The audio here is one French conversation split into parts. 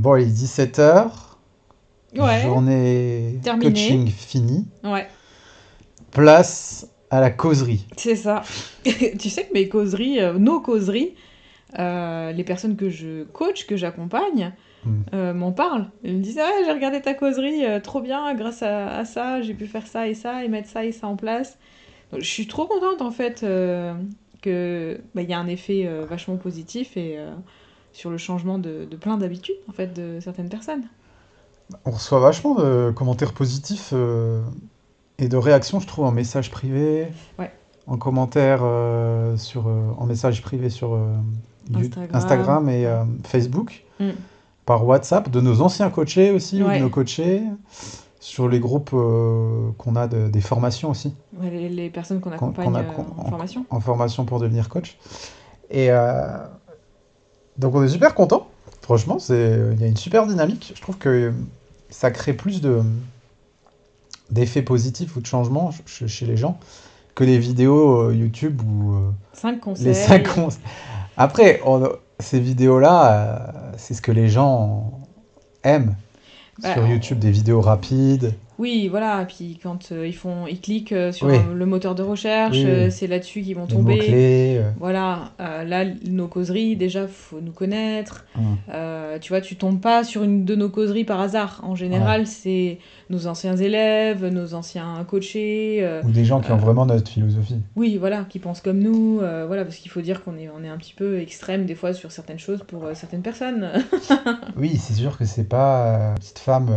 Bon, il est 17h, Ouais, journée terminé. coaching finie, Ouais, place à la causerie. c'est ça. Tu sais que mes causeries, nos causeries, les personnes que je coach, que j'accompagne, Hmm. m'en parlent. Ils me disent: «Ah, j'ai regardé ta causerie, trop bien, grâce à ça, j'ai pu faire ça et mettre ça et ça en place». Donc, je suis trop contente en fait que bah, y a un effet vachement positif et sur le changement de plein d'habitudes en fait de certaines personnes. On reçoit vachement de commentaires positifs et de réactions, je trouve, en message privé, Ouais, en commentaire en message privé sur Instagram. Instagram et Ouais. Facebook, Mm. par WhatsApp, de nos anciens coachés aussi ou de nos Ouais. coachés, sur les groupes qu'on a des formations aussi, Ouais, les personnes qu'on qu'on accompagne a en formation. en formation pour devenir coach. Et donc on est super content. Franchement, il y a une super dynamique. Je trouve que ça crée plus d'effets positifs ou de changements chez les gens que les vidéos YouTube ou Cinq les 5 conseils. Après, ces vidéos-là, c'est ce que les gens aiment Bah, sur YouTube, des vidéos rapides. oui, voilà. Puis quand ils cliquent sur Oui, le moteur de recherche, oui, oui. c'est là-dessus qu'ils vont Les tomber. mots-clés. Voilà, là, nos causeries, déjà, faut nous connaître. Hum, Tu vois, tu tombes pas sur une de nos causeries par hasard. En ouais. général, c'est nos anciens élèves, nos anciens coachés. Ou des gens qui ont Euh, vraiment notre philosophie. oui, voilà, qui pensent comme nous. Voilà, parce qu'il faut dire qu'on est un petit peu extrême des fois sur certaines choses pour certaines personnes. Oui, c'est sûr que c'est pas une petite femme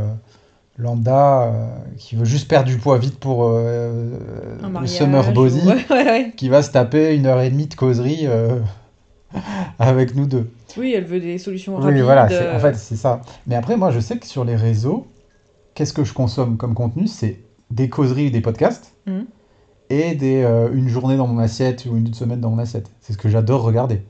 lambda qui veut juste perdre du poids vite pour Un le summer mariage, ou... body ouais, ouais, ouais. qui va se taper 1h30 de causerie avec nous deux. Oui, elle veut des solutions Oui, voilà, rapides. en fait, c'est ça. Mais après, moi, je sais que sur les réseaux, qu'est-ce que je consomme comme contenu? C'est des causeries ou des podcasts Mhm. et une journée dans mon assiette ou une semaine dans mon assiette. C'est ce que j'adore regarder.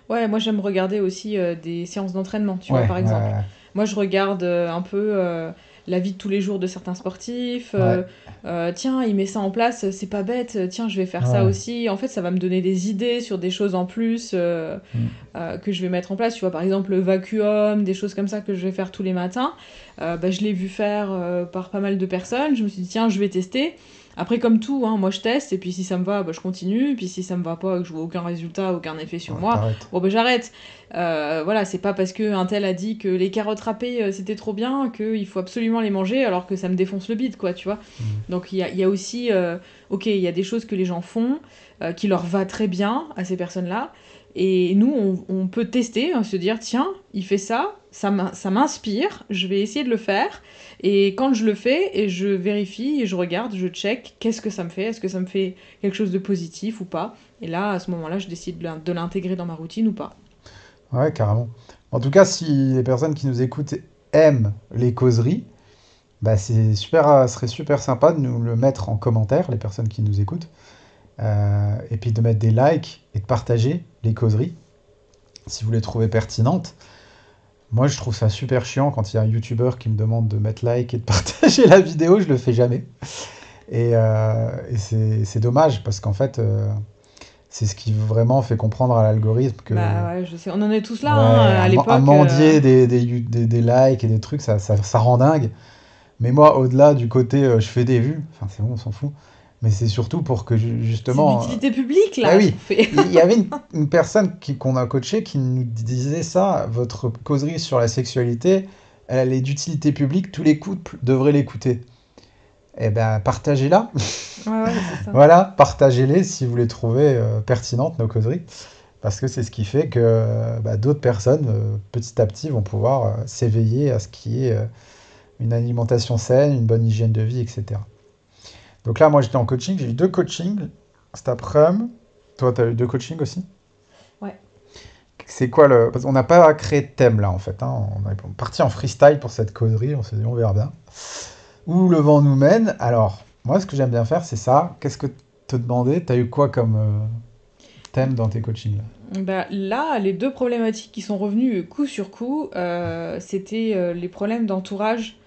Ouais, moi j'aime regarder aussi des séances d'entraînement, tu vois, Ouais, par exemple. Moi je regarde un peu la vie de tous les jours de certains sportifs. ouais, Tiens, il met ça en place, c'est pas bête. Tiens, je vais faire ça ouais. aussi. En fait, ça va me donner des idées sur des choses en plus Mm. que je vais mettre en place. Tu vois, par exemple, le vacuum, des choses comme ça que je vais faire tous les matins. Bah, je l'ai vu faire par pas mal de personnes. Je me suis dit, tiens, je vais tester. Après, comme tout, hein, moi je teste, et puis si ça me va, bah, je continue. Et puis si ça me va pas, que je vois aucun résultat, aucun effet sur Ouais, moi, t'arrêtes. bon, bah, j'arrête. Voilà, c'est pas parce qu'un tel a dit que les carottes râpées c'était trop bien qu'il faut absolument les manger alors que ça me défonce le bide, quoi, tu vois. Mm. Donc il y a aussi, ok, il y a des choses que les gens font qui leur va très bien à ces personnes-là. Et nous, on peut tester, hein, se dire, tiens, il fait ça, ça m'inspire, je vais essayer de le faire. Et quand je le fais, et je vérifie, et je regarde, je check, qu'est-ce que ça me fait? Est-ce que ça me fait quelque chose de positif ou pas? Et là, à ce moment-là, je décide de l'intégrer dans ma routine ou pas. Ouais, carrément. En tout cas, si les personnes qui nous écoutent aiment les causeries, bah c'est super, ce serait super sympa de nous le mettre en commentaire, les personnes qui nous écoutent, et puis de mettre des likes et de partager les causeries si vous les trouvez pertinentes. Moi, je trouve ça super chiant quand il y a un YouTuber qui me demande de mettre like et de partager la vidéo, je le fais jamais. Et c'est dommage parce qu'en fait, c'est ce qui vraiment fait comprendre à l'algorithme que Bah ouais, je sais, on en est tous là, hein, ouais, à à l'époque. mendier des likes et des trucs, ça rend dingue. Mais moi, au-delà du côté je fais des vues, enfin c'est bon, on s'en fout. Mais c'est surtout pour que C'est de justement. l'utilité publique, Bah là, ce oui, qu'on fait. il y avait une personne qu'on a coachée qui nous disait ça, votre causerie sur la sexualité, elle est d'utilité publique, tous les couples devraient l'écouter. Eh ben, partagez-la. Ouais, ouais, c'est ça. Voilà, partagez-les si vous les trouvez pertinentes, nos causeries. Parce que c'est ce qui fait que bah, d'autres personnes, petit à petit, vont pouvoir s'éveiller à ce qui est une alimentation saine, une bonne hygiène de vie, etc. Donc là, moi, j'étais en coaching, j'ai eu 2 coachings cet après-midi. Toi, tu as eu 2 coachings aussi? Ouais. C'est quoi le. Parce qu'on n'a pas créé de thème là en fait, hein. On est parti en freestyle pour cette causerie, on s'est dit on verra bien. Où le vent nous mène. Alors, moi ce que j'aime bien faire c'est ça. Qu'est-ce que te demander? T'as eu quoi comme thème dans tes coachings là? Bah, là, les deux problématiques qui sont revenues coup sur coup, c'était les problèmes d'entourage,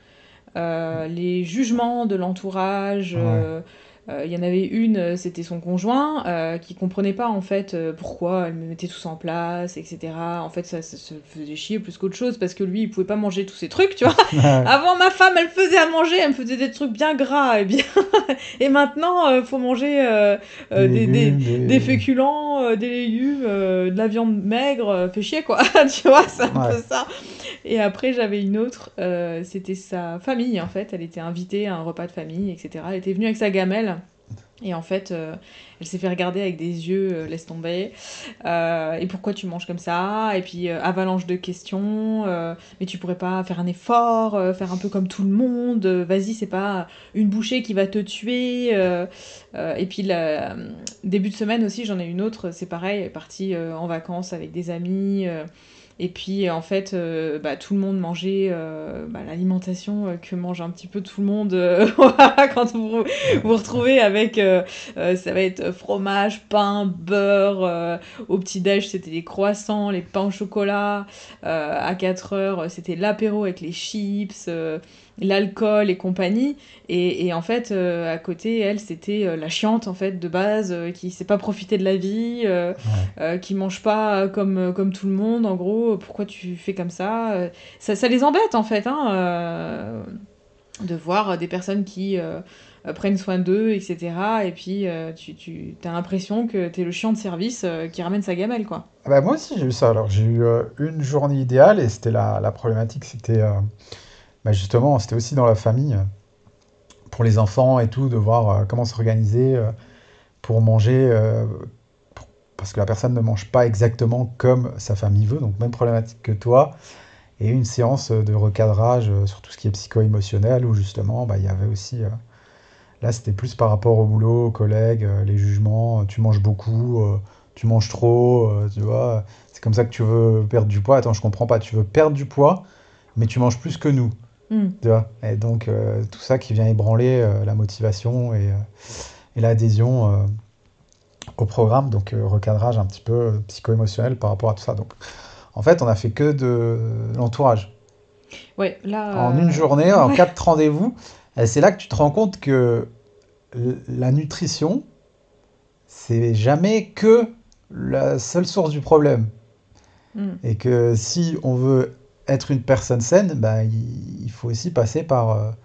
les jugements de l'entourage, Ouais. Il y en avait une, c'était son conjoint, qui comprenait pas en fait pourquoi elle me mettait tout ça en place, etc. En fait, ça le faisait chier plus qu'autre chose parce que lui, il pouvait pas manger tous ces trucs, tu vois. Ouais. Avant, ma femme, elle faisait à manger, elle me faisait des trucs bien gras et bien. Et maintenant, faut manger Des légumes, des féculents, des légumes, de la viande maigre, fait chier quoi, tu vois, c'est un Ouais. peu ça. Et après, j'avais une autre, c'était sa famille en fait, elle était invitée à un repas de famille, etc. Elle était venue avec sa gamelle. Et en fait, elle s'est fait regarder avec des yeux, laisse tomber. Et pourquoi tu manges comme ça? Et puis, avalanche de questions. Mais tu pourrais pas faire un effort, faire un peu comme tout le monde. Vas-y, c'est pas une bouchée qui va te tuer. Et puis, début de semaine aussi, j'en ai une autre. C'est pareil, elle est partie en vacances avec des amis. Et puis en fait, bah, tout le monde mangeait bah, l'alimentation que mange un petit peu tout le monde voilà, quand vous vous retrouvez avec, ça va être fromage, pain, beurre. Au petit-déj, c'était les croissants, les pains au chocolat. À 4 heures, c'était l'apéro avec les chips, l'alcool et compagnie. Et en fait, à côté, elle, c'était la chiante en fait de base, qui sait pas profiter de la vie. Ouais. Qui mangent pas comme tout le monde, en gros, pourquoi tu fais comme ça, ça les embête en fait, hein, de voir des personnes qui prennent soin d'eux, etc. Et puis tu as l'impression que t'es le chiant de service qui ramène sa gamelle, quoi. Ah bah, moi aussi, j'ai eu ça. Alors, j'ai eu une journée idéale et c'était la problématique, c'était bah, justement, c'était aussi dans la famille, pour les enfants et tout, de voir comment s'organiser pour manger, parce que la personne ne mange pas exactement comme sa famille veut, donc même problématique que toi. Et une séance de recadrage sur tout ce qui est psycho-émotionnel, où justement, bah, il y avait aussi, là, c'était plus par rapport au boulot, aux collègues, les jugements, tu manges beaucoup, tu manges trop, tu vois, c'est comme ça que tu veux perdre du poids. Attends, je comprends pas, tu veux perdre du poids, mais tu manges plus que nous, Mm. tu vois. Et donc, tout ça qui vient ébranler la motivation et l'adhésion au programme, donc recadrage un petit peu psycho-émotionnel par rapport à tout ça. Donc, en fait, on a fait que de l'entourage. Ouais, là, En une journée, en ouais. 4 rendez-vous, et c'est là que tu te rends compte que la nutrition, c'est jamais que la seule source du problème. Mm. Et que si on veut être une personne saine, bah, il faut aussi passer par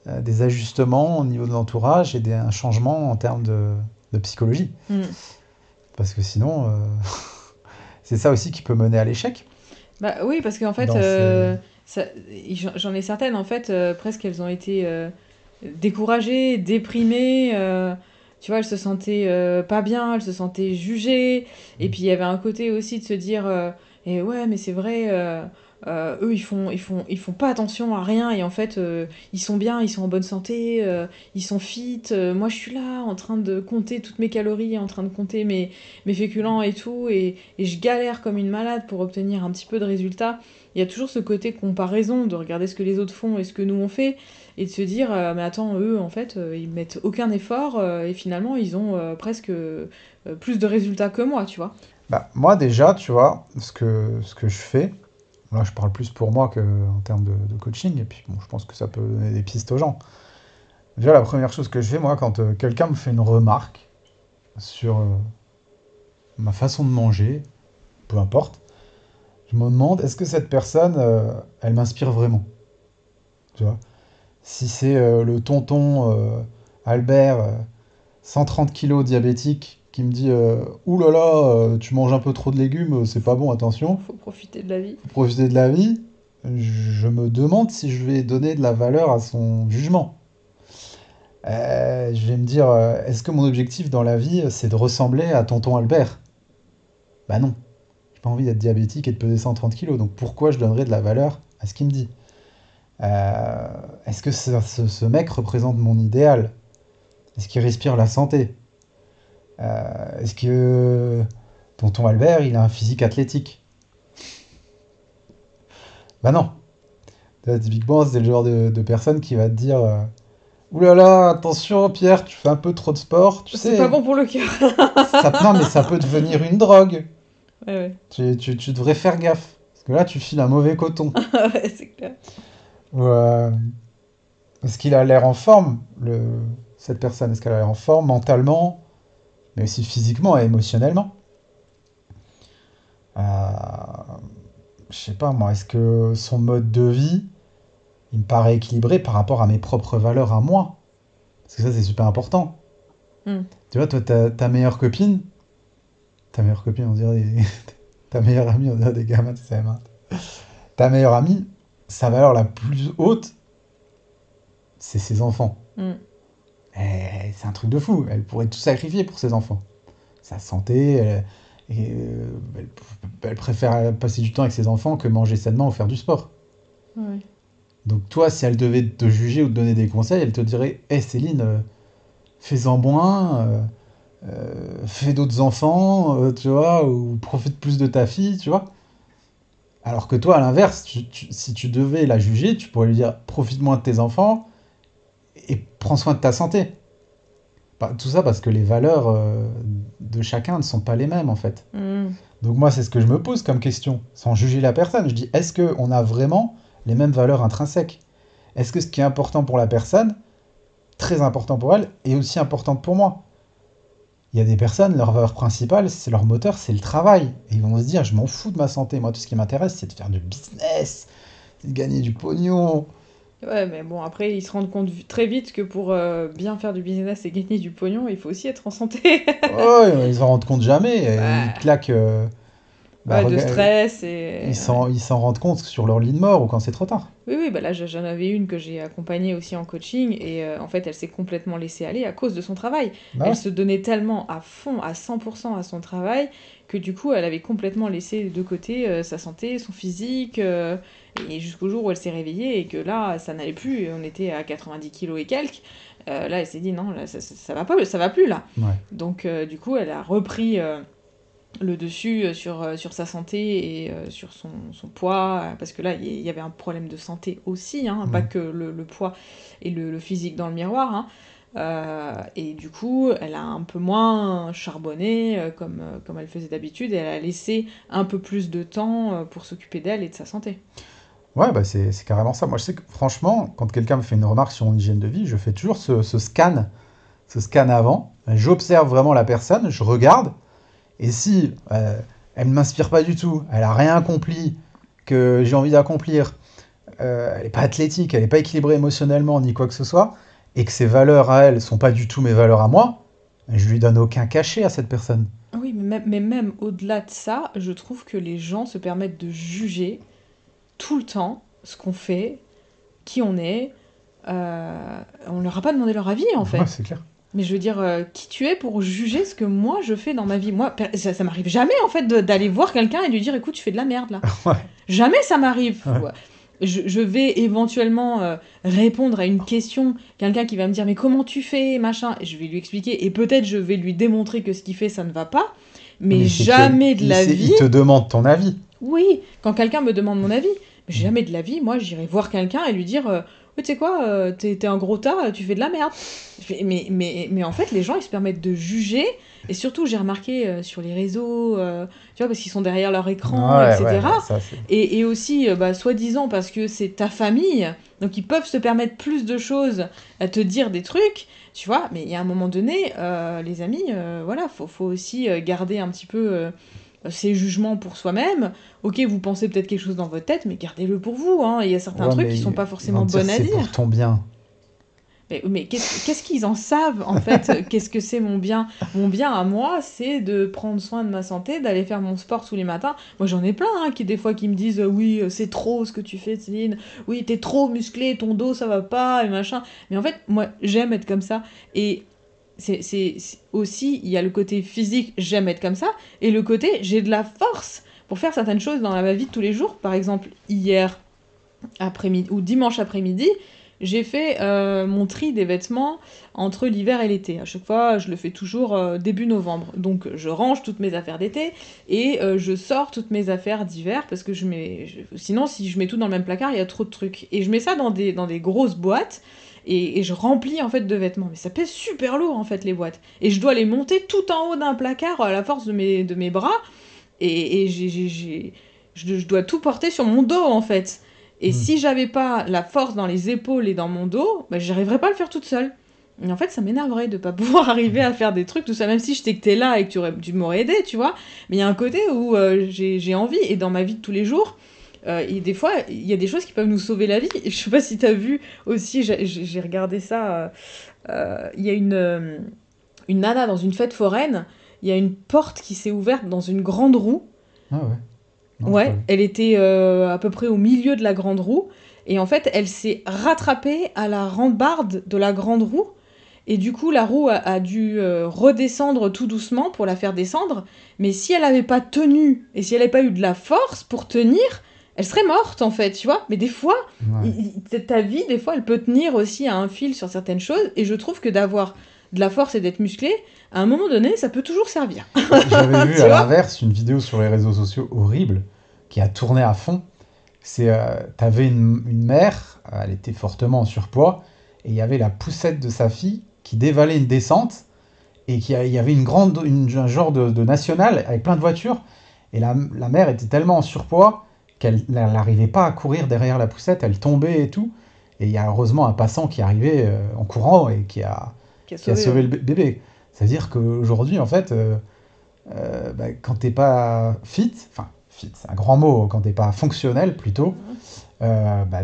des ajustements au niveau de l'entourage et un changement en termes de psychologie. Mm. Parce que sinon, c'est ça aussi qui peut mener à l'échec. Bah oui, parce qu'en fait, Dans ces... ça- j'en ai certaines, en fait, presque elles ont été découragées, déprimées. Tu vois, elles se sentaient pas bien, elles se sentaient jugées. Et puis il y avait un côté aussi de se dire, et ouais, mais c'est vrai, eux, ils font pas attention à rien. Et en fait, ils sont bien, ils sont en bonne santé, ils sont fit. Moi, je suis là en train de compter toutes mes calories, en train de compter mes féculents et tout. Et je galère comme une malade pour obtenir un petit peu de résultats. Il y a toujours ce côté comparaison, de regarder ce que les autres font et ce que nous on fait, et de se dire, mais attends, eux, en fait, ils mettent aucun effort, et finalement, ils ont presque plus de résultats que moi, tu vois. Bah, moi déjà, tu vois, ce que je fais, là je parle plus pour moi qu'en termes de coaching, et puis bon, je pense que ça peut donner des pistes aux gens. Déjà, la première chose que je fais, moi, quand quelqu'un me fait une remarque sur ma façon de manger, peu importe, je me demande, est-ce que cette personne, elle m'inspire vraiment? Tu vois? Si c'est le tonton Albert, 130 kilos diabétique, qui me dit ouh là là, tu manges un peu trop de légumes, c'est pas bon, attention, Faut profiter de la vie. faut profiter de la vie, je me demande si je vais donner de la valeur à son jugement. Je vais me dire, est-ce que mon objectif dans la vie, c'est de ressembler à tonton Albert? Bah non, j'ai pas envie d'être diabétique et de peser 130 kilos, donc pourquoi je donnerais de la valeur à ce qu'il me dit? Euh, Est-ce que ce mec représente mon idéal? Est-ce qu'il respire la santé? Est-ce que tonton Albert, il a un physique athlétique? Bah non. Typiquement, c'est le genre de personne qui va te dire ouh là là, attention Pierre, tu fais un peu trop de sport, tu C'est pas sais, bon pour le cœur. non mais ça peut devenir une drogue. Ouais, ouais. Tu devrais faire gaffe. Parce que là, tu files un mauvais coton. Ouais, c'est clair. Ou, est-ce qu'il a l'air en forme, cette personne? Est-ce qu'elle est en forme mentalement, mais aussi physiquement et émotionnellement? Euh, je sais pas moi, est-ce que son mode de vie, il me paraît équilibré par rapport à mes propres valeurs à moi? Parce que ça, c'est super important. Mm. Tu vois, toi, ta meilleure copine, on dirait ta meilleure amie, on dirait des gamins, tu sais, ta meilleure amie, sa valeur la plus haute, c'est ses enfants. Mm. C'est un truc de fou. Elle pourrait tout sacrifier pour ses enfants. Sa santé, elle préfère passer du temps avec ses enfants que manger sainement ou faire du sport. Ouais. Donc toi, si elle devait te juger ou te donner des conseils, elle te dirait, hé Céline, fais-en moins, fais d'autres enfants, tu vois, ou profite plus de ta fille, tu vois. Alors que toi, à l'inverse, si tu devais la juger, tu pourrais lui dire, profite moins de tes enfants et prends soin de ta santé. Tout ça parce que les valeurs de chacun ne sont pas les mêmes, en fait. Mm. Donc moi, c'est ce que je me pose comme question, sans juger la personne. Je dis, est-ce qu'on a vraiment les mêmes valeurs intrinsèques? Est-ce que ce qui est important pour la personne, très important pour elle, est aussi important pour moi? Il y a des personnes, leur valeur principale, c'est leur moteur, c'est le travail. Et ils vont se dire, je m'en fous de ma santé. Moi, tout ce qui m'intéresse, c'est de faire du business, c'est de gagner du pognon. Ouais, mais bon, après, ils se rendent compte très vite que pour bien faire du business et gagner du pognon, il faut aussi être en santé. Oh, ils s'en rendent compte jamais. Ils Bah, claquent. Bah, ouais, de stress et... ouais. ils s'en rendent compte sur leur lit de mort ou quand c'est trop tard. Oui, oui, bah là, j'en avais une que j'ai accompagnée aussi en coaching et en fait, elle s'est complètement laissée aller à cause de son travail. Bah Elle ouais. se donnait tellement à fond, à 100% à son travail, que du coup, elle avait complètement laissé de côté sa santé, son physique, et jusqu'au jour où elle s'est réveillée et que là, ça n'allait plus, on était à 90 kilos et quelques. Là, elle s'est dit non, là, ça va pas, ça va plus là. Ouais. Donc, du coup, elle a repris le dessus sur sa santé et sur son poids, parce que là, il y avait un problème de santé aussi, hein, pas Mm. que le poids et le physique dans le miroir. Hein. Et du coup, elle a un peu moins charbonné comme elle faisait d'habitude, et elle a laissé un peu plus de temps pour s'occuper d'elle et de sa santé. Ouais, bah c'est carrément ça. Moi, je sais que franchement, quand quelqu'un me fait une remarque sur mon hygiène de vie, je fais toujours ce scan avant. J'observe vraiment la personne, je regarde, et si elle ne m'inspire pas du tout, elle a rien accompli que j'ai envie d'accomplir, elle n'est pas athlétique, elle n'est pas équilibrée émotionnellement ni quoi que ce soit, et que ses valeurs à elle sont pas du tout mes valeurs à moi, je lui donne aucun cachet à cette personne. Oui, mais même au-delà de ça, je trouve que les gens se permettent de juger tout le temps ce qu'on fait, qui on est. On leur a pas demandé leur avis en Ouais, fait. c'est clair. Mais je veux dire, qui tu es pour juger ce que moi je fais dans ma vie? Moi, ça m'arrive jamais en fait d'aller voir quelqu'un et de lui dire écoute, tu fais de la merde là. Ouais, Jamais ça m'arrive. ouais. Ouais. Je vais éventuellement répondre à une question, quelqu'un qui va me dire mais comment tu fais, machin, et je vais lui expliquer et peut-être je vais lui démontrer que ce qu'il fait ça ne va pas, mais Mais c'est que jamais de la vie. il te demande ton avis. Oui, quand quelqu'un me demande mon avis, mais Mm. jamais de la vie, moi j'irai voir quelqu'un et lui dire oui, tu sais quoi, t'es un gros tas, tu fais de la merde. Mais en fait, les gens ils se permettent de juger, et surtout j'ai remarqué sur les réseaux, tu vois, parce qu'ils sont derrière leur écran, Ouais, ouais, etc. bah ça c'est. Et aussi, bah, soi-disant, parce que c'est ta famille, donc ils peuvent se permettre plus de choses à te dire des trucs, tu vois, mais il y a un moment donné, les amis, voilà, faut aussi garder un petit peu ses jugements pour soi-même. Ok, vous pensez peut-être quelque chose dans votre tête, mais gardez-le pour vous. Hein. Il y a certains Ouais, trucs qui sont mais pas ils vont forcément te dire bonnes à c'est pour dire. ton bien. Mais qu'est-ce qu'ils en savent en fait? Qu'est-ce que c'est mon bien? Mon bien à moi, c'est de prendre soin de ma santé, d'aller faire mon sport tous les matins. Moi j'en ai plein hein, qui des fois qui me disent oui c'est trop ce que tu fais Céline, oui t'es trop musclé, ton dos ça va pas et machin. Mais en fait moi j'aime être comme ça et aussi il y a le côté physique j'aime être comme ça et le côté j'ai de la force pour faire certaines choses dans ma vie de tous les jours. Par exemple hier après-midi ou dimanche après-midi, j'ai fait mon tri des vêtements entre l'hiver et l'été. À chaque fois, je le fais toujours début novembre. Donc, je range toutes mes affaires d'été et je sors toutes mes affaires d'hiver parce que sinon, si je mets tout dans le même placard, il y a trop de trucs. Et je mets ça dans des grosses boîtes et je remplis en fait de vêtements. Mais ça pèse super lourd en fait les boîtes. Et je dois les monter tout en haut d'un placard à la force de mes bras et je dois tout porter sur mon dos en fait. Et Hmm. si j'avais pas la force dans les épaules et dans mon dos, bah, j'arriverais pas à le faire toute seule. Et en fait, ça m'énerverait de pas pouvoir arriver à faire des trucs, tout ça, même si je sais que t'es là et que tu m'aurais aidé, tu vois. Mais il y a un côté où j'ai envie, et dans ma vie de tous les jours, et des fois, il y a des choses qui peuvent nous sauver la vie. Et je sais pas si t'as vu aussi, j'ai regardé ça. Il y a une nana dans une fête foraine. Il y a une porte qui s'est ouverte dans une grande roue. Ah ouais, non, j'ai pas Ouais, vu. elle était à peu près au milieu de la grande roue. Et en fait, elle s'est rattrapée à la rambarde de la grande roue. Et du coup, la roue a dû redescendre tout doucement pour la faire descendre. Mais si elle n'avait pas tenu, et si elle n'avait pas eu de la force pour tenir, elle serait morte en fait, tu vois. Mais des fois, Ouais. ta vie, des fois, elle peut tenir aussi à un fil sur certaines choses. Et je trouve que d'avoir de la force et d'être musclé, à un moment donné, ça peut toujours servir. J'avais vu Tu à vois. l'inverse une vidéo sur les réseaux sociaux horrible qui a tourné à fond. T'avais une mère, elle était fortement en surpoids, et il y avait la poussette de sa fille qui dévalait une descente, et il y avait un genre de nationale avec plein de voitures, et la mère était tellement en surpoids qu'elle n'arrivait pas à courir derrière la poussette, elle tombait et tout. Et il y a heureusement un passant qui est arrivé en courant et Qui a qui a sauvé, sauvé ouais. le bébé. C'est-à-dire qu'aujourd'hui, en fait, quand t'es pas fit, enfin, fit, c'est un grand mot, quand t'es pas fonctionnel plutôt,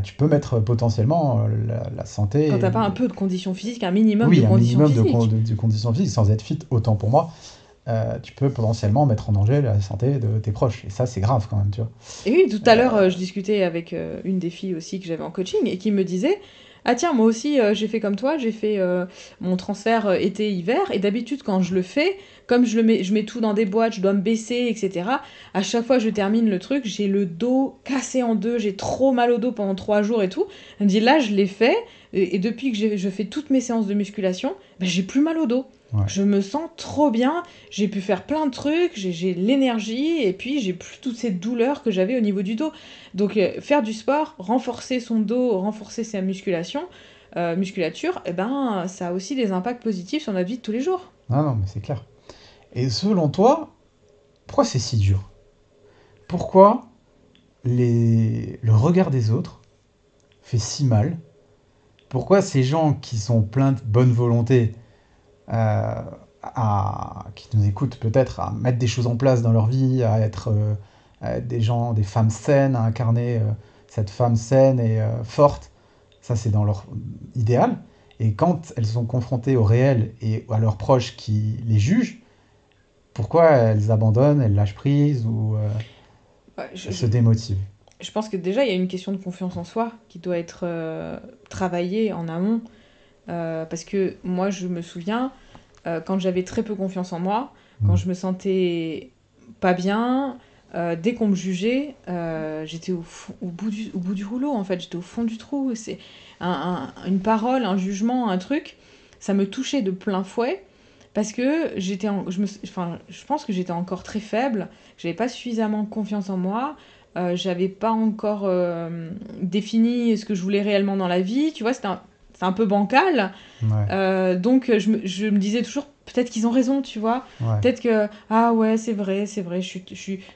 tu peux mettre potentiellement la santé. Quand t'as pas un peu de conditions physiques, un minimum de Oui, un conditions minimum physiques. de conditions physiques, sans être fit, autant pour moi, tu peux potentiellement mettre en danger la santé de tes proches. Et ça, c'est grave quand même, tu vois. Et oui, tout à l'heure, je discutais avec une des filles aussi que j'avais en coaching et qui me disait: Ah tiens, moi aussi, j'ai fait comme toi, j'ai fait mon transfert été-hiver. Et d'habitude, quand je le fais, comme je mets tout dans des boîtes, je dois me baisser, etc. À chaque fois que je termine le truc, j'ai le dos cassé en deux, j'ai trop mal au dos pendant 3 jours et tout. Elle me dit: Là, je l'ai fait. Et depuis que je fais toutes mes séances de musculation, ben, j'ai plus mal au dos. Ouais. Je me sens trop bien, j'ai pu faire plein de trucs, j'ai l'énergie et puis j'ai plus toutes ces douleurs que j'avais au niveau du dos. Donc faire du sport, renforcer son dos, renforcer sa musculature, eh ben, ça a aussi des impacts positifs sur notre vie de tous les jours. Non, non, mais c'est clair. Et selon toi, pourquoi c'est si dur? Pourquoi le regard des autres fait si mal? Pourquoi ces gens qui sont pleins de bonne volonté, euh, qui nous écoutent peut-être, à mettre des choses en place dans leur vie, à être des gens, des femmes saines, à incarner cette femme saine et forte, ça c'est dans leur idéal. Et quand elles sont confrontées au réel et à leurs proches qui les jugent, pourquoi elles abandonnent, elles lâchent prise ou Ouais, elles se démotivent? je pense que déjà il y a une question de confiance en soi qui doit être travaillée en amont. Parce que moi je me souviens, quand j'avais très peu confiance en moi, quand Mm. je me sentais pas bien, dès qu'on me jugeait, j'étais au bout du rouleau en fait, j'étais au fond du trou. C'est une parole, un jugement, un truc, ça me touchait de plein fouet parce que je pense que j'étais encore très faible, j'avais pas suffisamment confiance en moi. J'avais pas encore défini ce que je voulais réellement dans la vie, tu vois, c'est un peu bancal. Ouais, Donc je me disais toujours, peut-être qu'ils ont raison, tu vois. ouais. Peut-être que, ah ouais, c'est vrai, je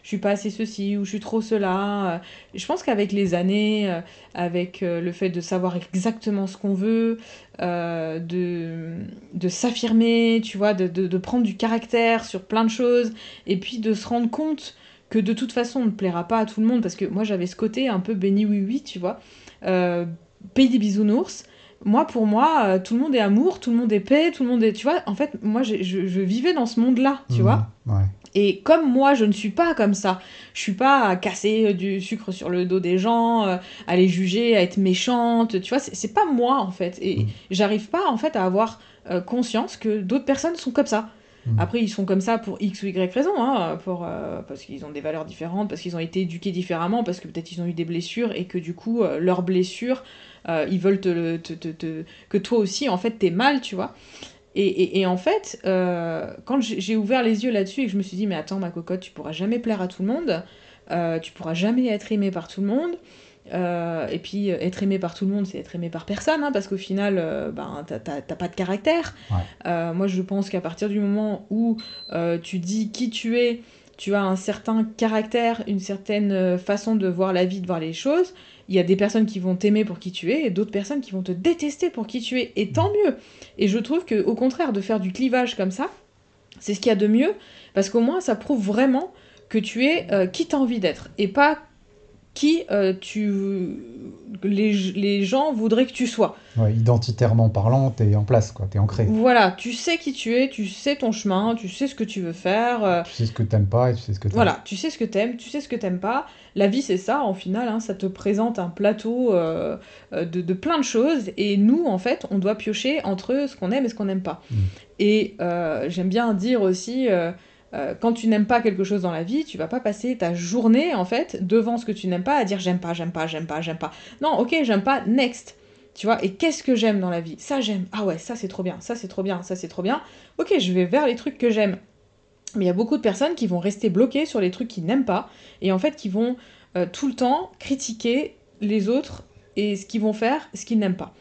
suis pas assez ceci ou je suis trop cela. Je pense qu'avec les années, avec le fait de savoir exactement ce qu'on veut, de s'affirmer, tu vois, de prendre du caractère sur plein de choses, et puis de se rendre compte que de toute façon on ne plaira pas à tout le monde, parce que moi j'avais ce côté un peu béni oui oui, tu vois. Euh, Pays des bisounours. Moi, pour moi, tout le monde est amour, tout le monde est paix, tout le monde est... Tu vois, en fait, moi, je vivais dans ce monde-là, tu Mhm. vois. Ouais. Et comme moi, je ne suis pas comme ça, je suis pas à casser du sucre sur le dos des gens, à les juger, à être méchante, tu vois, c'est pas moi, en fait. Et Mm. j'arrive pas, en fait, à avoir conscience que d'autres personnes sont comme ça. Mm. Après, ils sont comme ça pour X ou Y raison, hein, parce qu'ils ont des valeurs différentes, parce qu'ils ont été éduqués différemment, parce que peut-être ils ont eu des blessures et que du coup, leurs blessures, ils veulent que toi aussi, en fait, t'es mal, tu vois. Et en fait, quand j'ai ouvert les yeux là-dessus et que je me suis dit, mais attends, ma cocotte, tu pourras jamais plaire à tout le monde, tu pourras jamais être aimé par tout le monde. Et puis, être aimé par tout le monde, c'est être aimé par personne, hein, parce qu'au final, ben, t'as pas de caractère. Ouais. Moi, je pense qu'à partir du moment où tu dis qui tu es, tu as un certain caractère, une certaine façon de voir la vie, de voir les choses. Il y a des personnes qui vont t'aimer pour qui tu es et d'autres personnes qui vont te détester pour qui tu es. Et tant mieux. Et je trouve que au contraire de faire du clivage comme ça, c'est ce qu'il y a de mieux parce qu'au moins ça prouve vraiment que tu es qui t'as envie d'être et pas qui les gens voudraient que tu sois. Ouais, identitairement parlant, t'es en place, quoi. T'es ancré. Voilà, tu sais qui tu es, tu sais ton chemin, tu sais ce que tu veux faire. Tu sais ce que t'aimes pas et tu sais ce que t'aimes. Voilà, tu sais ce que t'aimes, tu sais ce que t'aimes pas. La vie, c'est ça, en final, hein, ça te présente un plateau de plein de choses. Et nous, en fait, on doit piocher entre ce qu'on aime et ce qu'on n'aime pas. Mm. Et j'aime bien dire aussi, quand tu n'aimes pas quelque chose dans la vie, tu vas pas passer ta journée, en fait, devant ce que tu n'aimes pas, à dire j'aime pas, j'aime pas, j'aime pas, j'aime pas. Non, ok, j'aime pas, next. Tu vois, et qu'est-ce que j'aime dans la vie? Ça, j'aime. Ah ouais, ça, c'est trop bien, ça, c'est trop bien, ça, c'est trop bien. Ok, je vais vers les trucs que j'aime. Mais il y a beaucoup de personnes qui vont rester bloquées sur les trucs qu'ils n'aiment pas, et en fait qui vont tout le temps critiquer les autres et ce qu'ils vont faire, ce qu'ils n'aiment pas.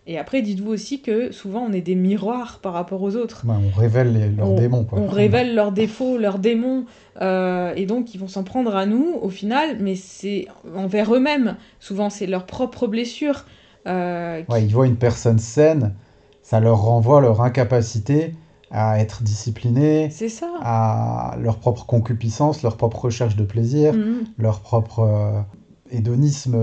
Et après, dites-vous aussi que souvent on est des miroirs par rapport aux autres. Ouais, on révèle leurs démons, quoi. On révèle leurs défauts, leurs démons, et donc ils vont s'en prendre à nous au final, mais c'est envers eux-mêmes. Souvent c'est leurs propres blessures. Ouais, ils voient une personne saine, ça leur renvoie leur incapacité à être disciplinés, C'est ça. à leur propre concupiscence, leur propre recherche de plaisir, Mhm. leur propre hédonisme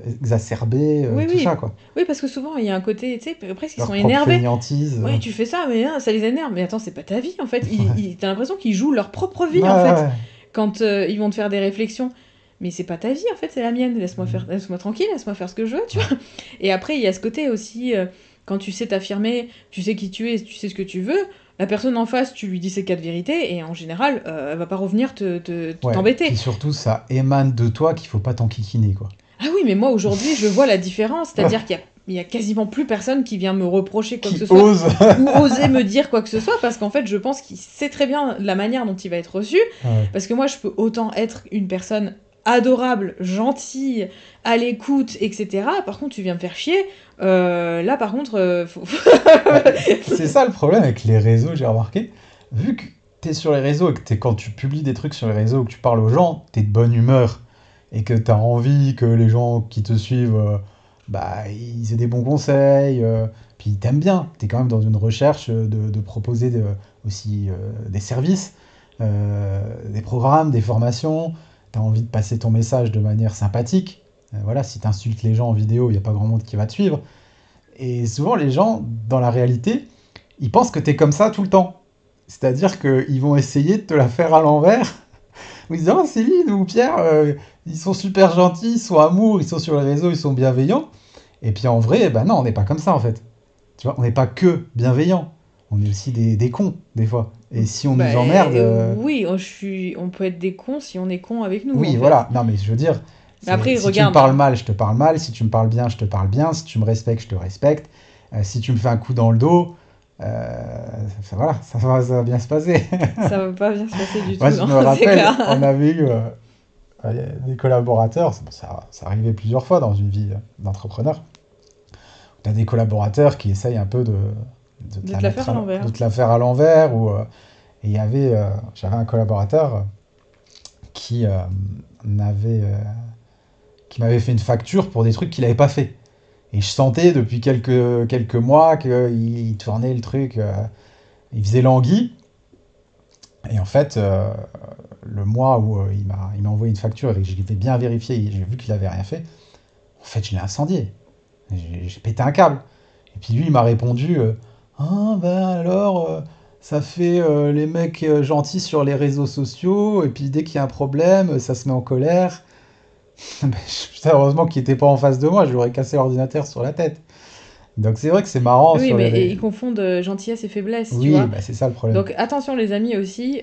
exacerbé, Oui, tout oui. ça, quoi. Oui, parce que souvent il y a un côté, tu sais, presque ils Leur sont propre énervés. fainéantise. Ouais, tu fais ça, mais hein, ça les énerve. Mais attends, c'est pas ta vie en fait. T'as l'impression qu'ils jouent leur propre vie Ouais, en fait ouais. quand ils vont te faire des réflexions. Mais c'est pas ta vie en fait, c'est la mienne. Laisse-moi faire, laisse-moi tranquille, laisse-moi faire ce que je veux, tu vois. Et après, il y a ce côté aussi, quand tu sais t'affirmer, tu sais qui tu es, tu sais ce que tu veux. La personne en face, tu lui dis ses quatre vérités et en général, elle va pas revenir Ouais. t'embêter. Puis surtout, ça émane de toi qu'il faut pas t'enquiquiner, quoi. Ah oui, mais moi aujourd'hui, je vois la différence, c'est-à-dire qu'il y a quasiment plus personne qui vient me reprocher quoi que Qui ce soit ose. ou oser me dire quoi que ce soit parce qu'en fait, je pense qu'il sait très bien la manière dont il va être reçu Ouais. parce que moi, je peux autant être une personne adorable, gentille, à l'écoute, etc. Par contre, tu viens me faire chier. Là, par contre, C'est ça le problème avec les réseaux, j'ai remarqué. Vu que t'es sur les réseaux et que quand tu publies des trucs sur les réseaux, que tu parles aux gens, t'es de bonne humeur et que t'as envie que les gens qui te suivent, bah, ils aient des bons conseils, puis ils t'aiment bien. T'es quand même dans une recherche de proposer aussi des services, des programmes, des formations. T'as envie de passer ton message de manière sympathique. Voilà, si t'insultes les gens en vidéo, il n'y a pas grand monde qui va te suivre. Et souvent, les gens, dans la réalité, ils pensent que t'es comme ça tout le temps. C'est-à-dire qu'ils vont essayer de te la faire à l'envers. Ils disent, oh, Céline ou Pierre, ils sont super gentils, ils sont amour, ils sont sur les réseaux, ils sont bienveillants. Et puis en vrai, ben non, on n'est pas comme ça en fait. Tu vois, on n'est pas que bienveillants. On est aussi des cons, des fois. Et si on bah, nous emmerde. oui, on peut être des cons si on est con avec nous, en Oui, fait. voilà. Non, mais je veux dire, Mais après, si tu me regarde. parles mal, je te parle mal. Si tu me parles bien, je te parle bien. Si tu me respectes, je te respecte. Si tu me fais un coup dans le dos, voilà, ça va bien se passer. Ça va pas bien se passer du Moi, tout, je non, me c'est rappelle, clair. on avait eu des collaborateurs, ça arrivait plusieurs fois dans une vie d'entrepreneur. Tu as des collaborateurs qui essayent un peu de De te la faire à l'envers. de te la faire à l'envers. Et j'avais un collaborateur qui, qui m'avait fait une facture pour des trucs qu'il n'avait pas fait. Et je sentais depuis quelques mois qu'il tournait le truc, il faisait l'anguille. Et en fait, le mois où il m'a envoyé une facture et que je l'ai bien vérifié et j'ai vu qu'il avait rien fait, en fait, je l'ai incendié. J'ai pété un câble. Et puis lui, il m'a répondu ah, ben alors, ça fait les mecs gentils sur les réseaux sociaux, et puis dès qu'il y a un problème, ça se met en colère. Putain, heureusement qu'il n'était pas en face de moi, je lui aurais cassé l'ordinateur sur la tête. Donc c'est vrai que c'est marrant Oui, sur mais les. ils confondent gentillesse et faiblesse, tu Oui, vois. bah, c'est ça le problème. Donc attention les amis aussi,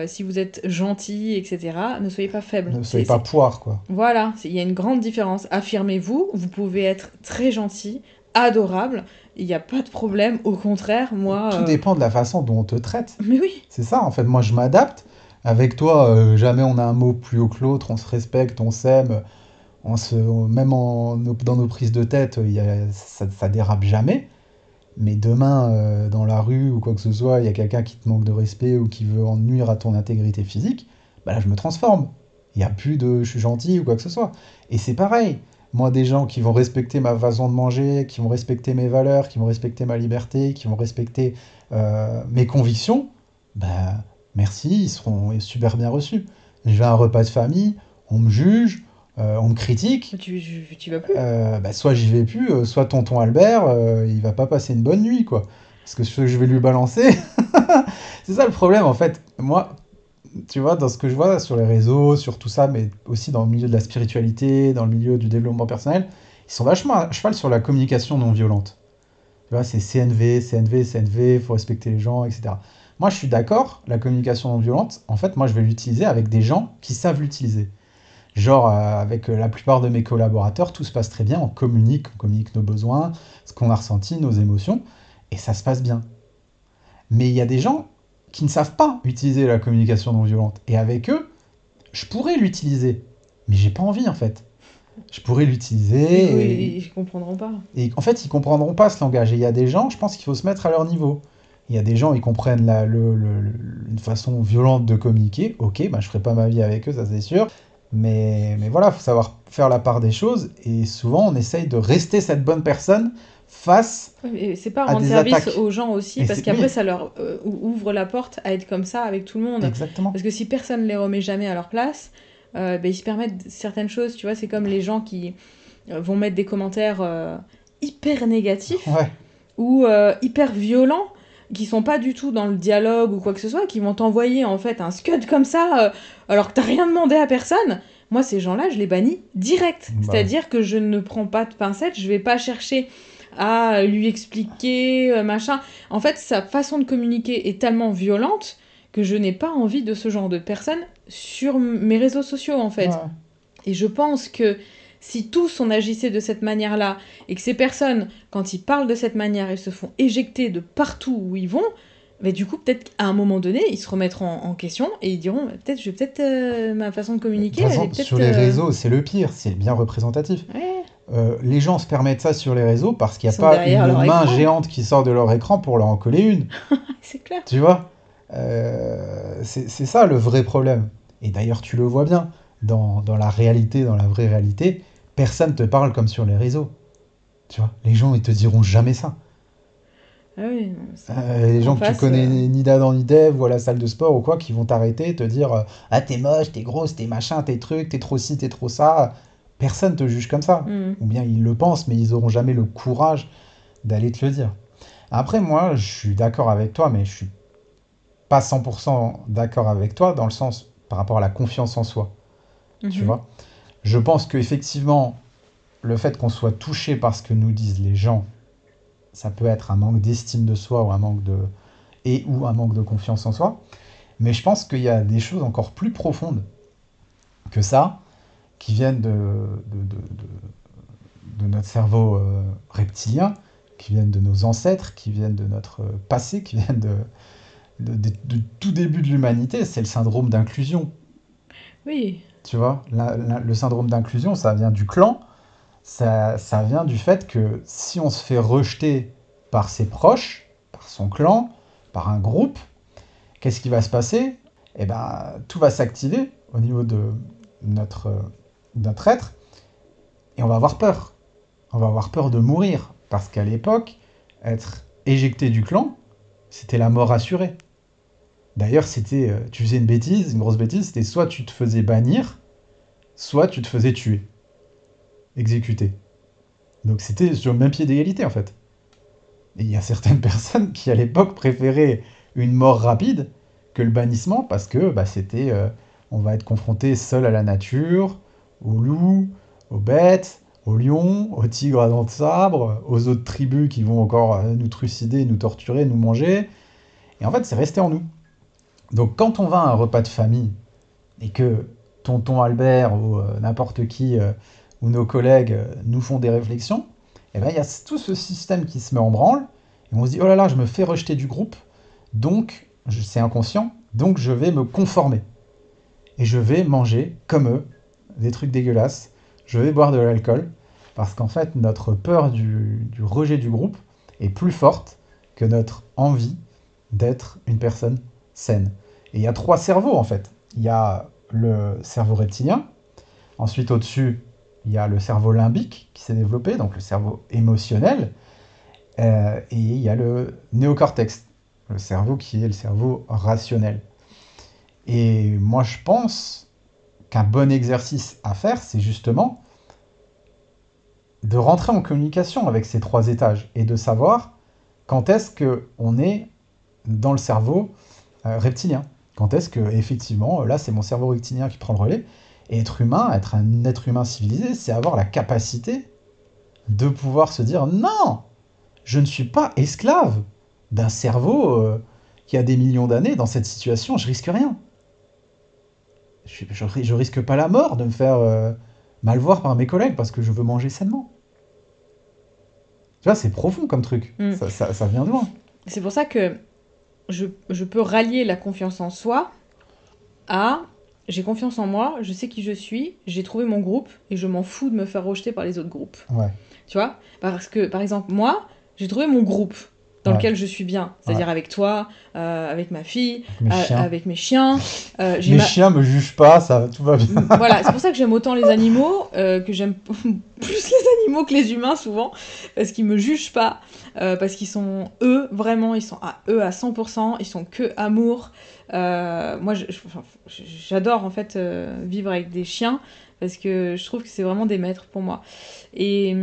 si vous êtes gentils, etc., ne soyez pas faibles. Ne soyez pas poire, quoi. Voilà, il y a une grande différence. Affirmez-vous, vous pouvez être très gentil, adorable, il n'y a pas de problème. Au contraire, moi... Tout dépend de la façon dont on te traite. Mais oui, C'est ça, en fait. Moi, je m'adapte. Avec toi, jamais on a un mot plus haut que l'autre. On se respecte, on s'aime. Même dans nos prises de tête, ça dérape jamais. Mais demain, dans la rue ou quoi que ce soit, il y a quelqu'un qui te manque de respect ou qui veut en nuire à ton intégrité physique. bah là, je me transforme. Il n'y a plus de je suis gentil ou quoi que ce soit. Et c'est pareil. Moi, des gens qui vont respecter ma façon de manger, qui vont respecter mes valeurs, qui vont respecter ma liberté, qui vont respecter mes convictions, bah merci, ils seront super bien reçus. Je vais à un repas de famille, on me juge, on me critique, Tu vas plus. bah, soit j'y vais plus, soit tonton Albert, il va pas passer une bonne nuit, quoi. Parce que ce que je vais lui balancer, c'est ça le problème en fait. Moi, tu vois, dans ce que je vois sur les réseaux, sur tout ça, mais aussi dans le milieu de la spiritualité, dans le milieu du développement personnel, ils sont vachement à cheval sur la communication non violente. Tu vois, c'est CNV, CNV, CNV, il faut respecter les gens, etc. Moi, je suis d'accord, la communication non violente, en fait, moi, je vais l'utiliser avec des gens qui savent l'utiliser. Genre, avec la plupart de mes collaborateurs, tout se passe très bien, on communique nos besoins, ce qu'on a ressenti, nos émotions, et ça se passe bien. Mais il y a des gens qui ne savent pas utiliser la communication non violente. Et avec eux, je pourrais l'utiliser. Mais j'ai pas envie, en fait. Je pourrais l'utiliser Ils comprendront pas. et en fait, ils comprendront pas ce langage. Et il y a des gens, je pense qu'il faut se mettre à leur niveau. Il y a des gens, ils comprennent une façon violente de communiquer. Ok, ben, je ferai pas ma vie avec eux, ça c'est sûr. Mais voilà, il faut savoir faire la part des choses. Et souvent, on essaye de rester cette bonne personne face Ouais, mais c'est pas à rendre des service attaques. aux gens aussi, Et parce c'est, qu'après oui, ça leur ouvre la porte à être comme ça avec tout le monde. exactement. Parce que si personne les remet jamais à leur place, ben, ils se permettent certaines choses, tu vois, c'est comme les gens qui vont mettre des commentaires hyper négatifs Ouais, ou hyper violents, qui sont pas du tout dans le dialogue ou quoi que ce soit, qui vont t'envoyer en fait un scud comme ça, alors que t'as rien demandé à personne. Moi, ces gens-là, je les bannis direct. bah ouais. C'est-à-dire que je ne prends pas de pincettes, je vais pas chercher à lui expliquer, machin. En fait, sa façon de communiquer est tellement violente que je n'ai pas envie de ce genre de personnes sur mes réseaux sociaux, en fait. Ouais. Et je pense que si tous on agissait de cette manière-là, et que ces personnes, quand ils parlent de cette manière, elles se font éjecter de partout où ils vont, mais du coup, peut-être qu'à un moment donné, ils se remettront en question et ils diront, peut-être ma façon de De toute communiquer, elle est façon, sur peut-être... les réseaux, c'est le pire, c'est bien représentatif. Ouais, Les gens se permettent ça sur les réseaux parce qu'il ils n'y a sont pas derrière une leur main écran. géante qui sort de leur écran pour leur en coller une. C'est clair. Tu vois? C'est ça le vrai problème. Et d'ailleurs, tu le vois bien, dans la réalité, dans la vraie réalité, personne te parle comme sur les réseaux. Tu vois? Les gens, ils te diront jamais ça. Ah oui, non, Les en gens que tu face, connais ni d'Adam ni d'Ève ou à la salle de sport ou quoi, qui vont t'arrêter et te dire ah, t'es moche, t'es grosse, t'es machin, t'es truc, t'es trop ci, t'es trop ça. Personne te juge comme ça. hmm. Ou bien ils le pensent, mais ils auront jamais le courage d'aller te le dire. Après, moi, je suis d'accord avec toi, mais je suis pas 100% d'accord avec toi dans le sens par rapport à la confiance en soi. Tu Mhm. vois? Je pense qu'effectivement, le fait qu'on soit touché par ce que nous disent les gens, ça peut être un manque d'estime de soi ou un manque de ou un manque de confiance en soi. Mais je pense qu'il y a des choses encore plus profondes que ça, qui viennent de notre cerveau reptilien, qui viennent de nos ancêtres, qui viennent de notre passé, qui viennent de tout début de l'humanité. C'est le syndrome d'inclusion. Oui, Tu vois, le syndrome d'inclusion, ça vient du clan, ça vient du fait que si on se fait rejeter par ses proches, par son clan, par un groupe, qu'est-ce qui va se passer? Eh ben, tout va s'activer au niveau de notre, notre être et on va avoir peur. On va avoir peur de mourir parce qu'à l'époque, être éjecté du clan, c'était la mort assurée. D'ailleurs, c'était, tu faisais une bêtise, une grosse bêtise, c'était soit tu te faisais bannir, soit tu te faisais tuer, exécuter. Donc c'était sur le même pied d'égalité en fait. Et il y a certaines personnes qui à l'époque préféraient une mort rapide que le bannissement parce que bah, c'était on va être confronté seul à la nature, aux loups, aux bêtes, aux lions, aux tigres à dents de sabre, aux autres tribus qui vont encore nous trucider, nous torturer, nous manger. Et en fait, c'est resté en nous. Donc quand on va à un repas de famille et que tonton Albert ou n'importe qui ou nos collègues nous font des réflexions, et ben il y a tout ce système qui se met en branle et on se dit oh là là, je me fais rejeter du groupe, donc c'est inconscient, donc je vais me conformer et je vais manger comme eux des trucs dégueulasses, je vais boire de l'alcool parce qu'en fait notre peur du rejet du groupe est plus forte que notre envie d'être une personne saine. Et il y a trois cerveaux en fait. il y a le cerveau reptilien. Ensuite, au-dessus, il y a le cerveau limbique qui s'est développé, donc le cerveau émotionnel. Et il y a le néocortex, le cerveau qui est le cerveau rationnel. Et moi, je pense qu'un bon exercice à faire, c'est justement de rentrer en communication avec ces trois étages et de savoir quand est-ce qu'on est dans le cerveau reptilien. Quand est-ce que, effectivement, là, c'est mon cerveau reptilien qui prend le relais. Et être humain, être un être humain civilisé, c'est avoir la capacité de pouvoir se dire non, je ne suis pas esclave d'un cerveau qui a des millions d'années dans cette situation, je risque rien. Je risque pas la mort de me faire mal voir par mes collègues parce que je veux manger sainement. Tu vois, c'est profond comme truc. Mm. Ça vient de loin. C'est pour ça que je peux rallier la confiance en soi à j'ai confiance en moi, je sais qui je suis, j'ai trouvé mon groupe et je m'en fous de me faire rejeter par les autres groupes. Ouais. Tu vois? Parce que, par exemple, moi, j'ai trouvé mon groupe dans Ouais. lequel je suis bien. C'est-à-dire avec toi, avec ma fille, Avec mes chiens. avec mes chiens. Mes chiens me jugent pas, ça, tout va bien. Voilà, c'est pour ça que j'aime autant les animaux, que j'aime plus les animaux que les humains souvent, parce qu'ils me jugent pas, parce qu'ils sont eux, vraiment, ils sont à eux à 100%, ils sont que amour. Moi, j'adore en fait vivre avec des chiens, parce que je trouve que c'est vraiment des maîtres pour moi. Et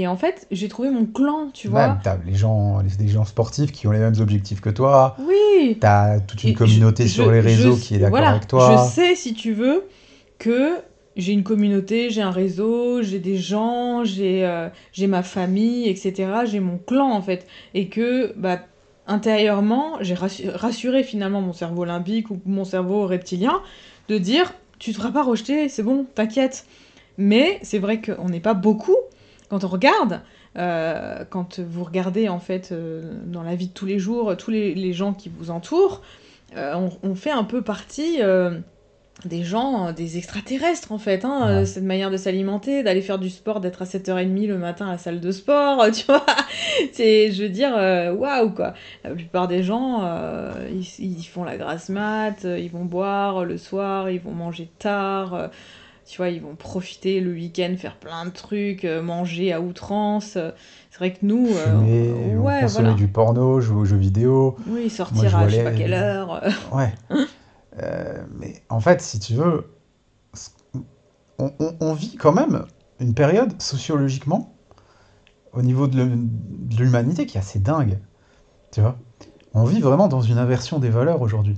en fait, j'ai trouvé mon clan, tu vois. Même, t'as des gens sportifs qui ont les mêmes objectifs que toi. Oui. T'as toute une Et communauté sur les réseaux qui est d'accord voilà, avec toi. je sais, si tu veux, que j'ai une communauté, j'ai un réseau, j'ai des gens, j'ai ma famille, etc. J'ai mon clan, en fait. Et que, bah, intérieurement, j'ai rassuré finalement mon cerveau limbique ou mon cerveau reptilien de dire, tu ne te feras pas rejeter, c'est bon, t'inquiète. Mais c'est vrai qu'on n'est pas beaucoup quand on regarde. Quand vous regardez en fait dans la vie de tous les jours, tous les gens qui vous entourent, on fait un peu partie des gens, des extraterrestres en fait, hein, Ouais. cette manière de s'alimenter, d'aller faire du sport, d'être à 7h30 le matin à la salle de sport, tu vois, c'est, je veux dire, waouh quoi. La plupart des gens, ils font la grasse mat, ils vont boire le soir, ils vont manger tard, tu vois, ils vont profiter le week-end, faire plein de trucs, manger à outrance. C'est vrai que nous, Fumer, ouais, consommer voilà. du porno, jouer aux jeux vidéo. Oui, Moi, je sortir à vois je sais pas les... quelle heure. Ouais. Mais en fait, si tu veux, on vit quand même une période sociologiquement au niveau de l'humanité qui est assez dingue. Tu vois? On vit vraiment dans une inversion des valeurs aujourd'hui.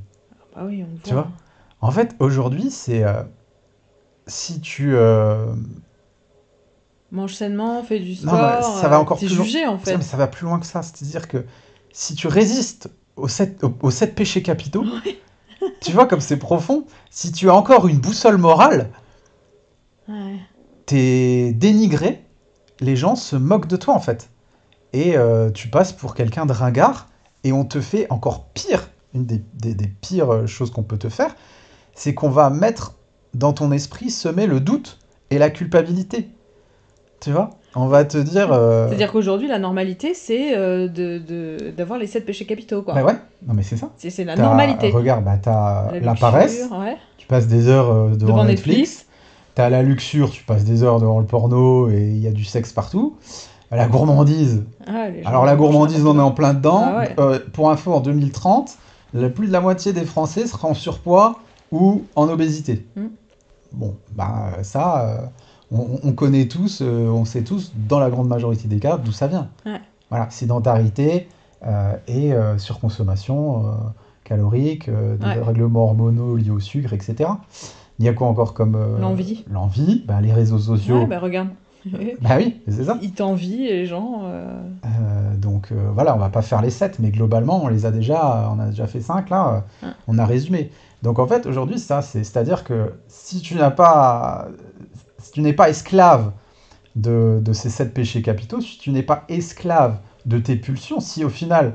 Ah oui, on le Tu voit, vois? hein. En fait, aujourd'hui, c'est si tu Mange sainement, fais du non, mais sport, ça va encore t'es plus loin. jugé en Mais fait. ça va plus loin que ça. C'est-à-dire que si tu résistes aux sept péchés capitaux, tu vois comme c'est profond. Si tu as encore une boussole morale, Ouais. t'es dénigré. Les gens se moquent de toi en fait. Et tu passes pour quelqu'un de ringard. Et on te fait encore pire. Une des pires choses qu'on peut te faire, c'est qu'on va mettre dans ton esprit, semer le doute et la culpabilité. Tu vois? On va te dire... C'est-à-dire qu'aujourd'hui, la normalité, c'est d'avoir les 7 péchés capitaux, Bah quoi. ouais, non mais c'est ça. C'est la normalité. Regarde, bah t'as La la luxure, paresse, ouais. tu passes des heures devant Devant Netflix. Netflix. T'as la luxure, tu passes des heures devant le porno et il y a du sexe partout. La gourmandise, Ah, les alors gens, la ils mangent gourmandise, n'importe on est quoi. en plein Ah dedans. ouais. Pour info, en 2030, plus de la moitié des Français sera en surpoids ou en obésité. Hmm. Bon, bah ça, on connaît tous, on sait tous, dans la grande majorité des cas, d'où ça vient. Ouais. Voilà, sédentarité et surconsommation calorique, des Ouais. règlements hormonaux liés au sucre, etc. Il y a quoi encore comme L'envie. l'envie, bah, les réseaux Ouais, sociaux, bah regarde. bah oui, c'est ça. Ils t'envient, les gens. Donc voilà, on va pas faire les 7, mais globalement, on a déjà fait 5 là, Ouais. on a résumé. Donc en fait, aujourd'hui, c'est-à-dire que si tu n'es pas esclave de ces 7 péchés capitaux, si tu n'es pas esclave de tes pulsions, si au final,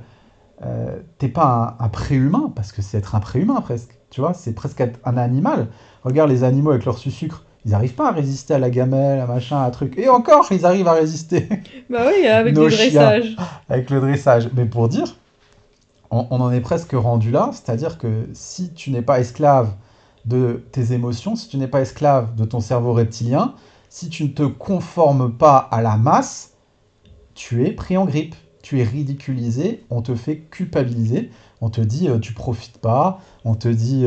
t'es pas un préhumain, parce que c'est être un préhumain presque, tu vois, c'est presque être un animal. Regarde les animaux avec leur sucre, ils n'arrivent pas à résister à la gamelle, à machin, à truc. Et encore, ils arrivent à résister. Bah oui, avec Nos des chiens, dressages. avec le dressage. Mais pour dire, on en est presque rendu là, c'est-à-dire que si tu n'es pas esclave de tes émotions, si tu n'es pas esclave de ton cerveau reptilien, si tu ne te conformes pas à la masse, tu es pris en grippe, tu es ridiculisé, on te fait culpabiliser, on te dit tu profites pas, on te dit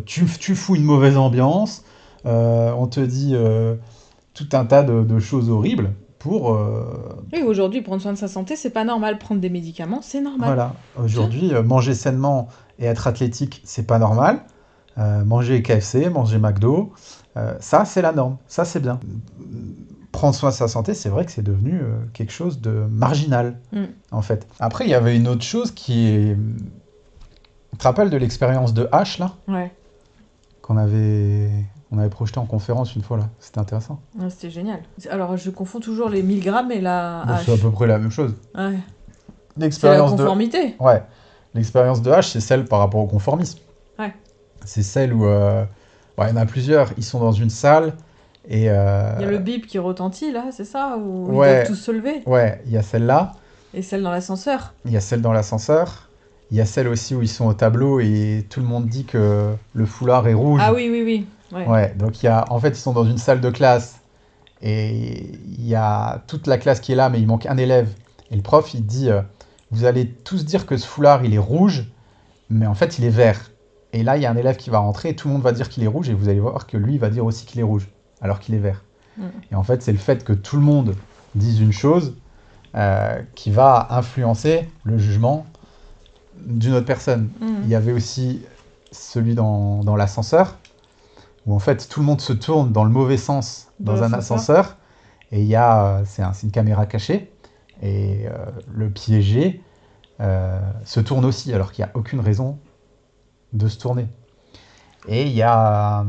tu fous une mauvaise ambiance, on te dit tout un tas de choses horribles pour... Oui, aujourd'hui, prendre soin de sa santé, c'est pas normal. Prendre des médicaments, c'est normal. voilà, aujourd'hui, manger sainement et être athlétique, c'est pas normal. Manger KFC, manger McDo, ça c'est la norme, ça c'est bien. Prendre soin de sa santé, c'est vrai que c'est devenu quelque chose de marginal, Mm. en fait. Après, il y avait une autre chose qui est... Tu te rappelles de l'expérience de H, là, Ouais, qu'on avait... On avait projeté en conférence une fois, là. C'était intéressant. ouais, c'était génial. Alors, je confonds toujours les milligrammes et la Bon, c'est à H. peu près la même chose. Ouais. C'est la L'expérience de... conformité. Ouais. L'expérience de H, c'est celle par rapport au conformisme. Ouais. C'est celle où... ouais, il y en a plusieurs. Ils sont dans une salle et... Il y a le bip qui retentit, là, c'est ça? Où ils doivent Ouais, tous se lever. ouais, il y a celle-là. Et celle dans l'ascenseur. Il y a celle dans l'ascenseur. Il y a celle aussi où ils sont au tableau et tout le monde dit que le foulard est rouge. Ah oui, oui, oui. Ouais. Ouais, donc il y a... En fait, ils sont dans une salle de classe et il y a toute la classe qui est là, mais il manque un élève. Et le prof, il dit, vous allez tous dire que ce foulard, il est rouge, mais en fait, il est vert. Et là, il y a un élève qui va rentrer et tout le monde va dire qu'il est rouge et vous allez voir que lui, il va dire aussi qu'il est rouge, alors qu'il est vert. Mm. Et en fait, c'est le fait que tout le monde dise une chose qui va influencer le jugement d'une autre personne. Il Mm. y avait aussi celui dans l'ascenseur, où en fait tout le monde se tourne dans le mauvais sens Dans dans un l'ascenseur. ascenseur, et il y a, c'est une caméra cachée, et le piégé se tourne aussi, alors qu'il n'y a aucune raison de se tourner. Et il y a...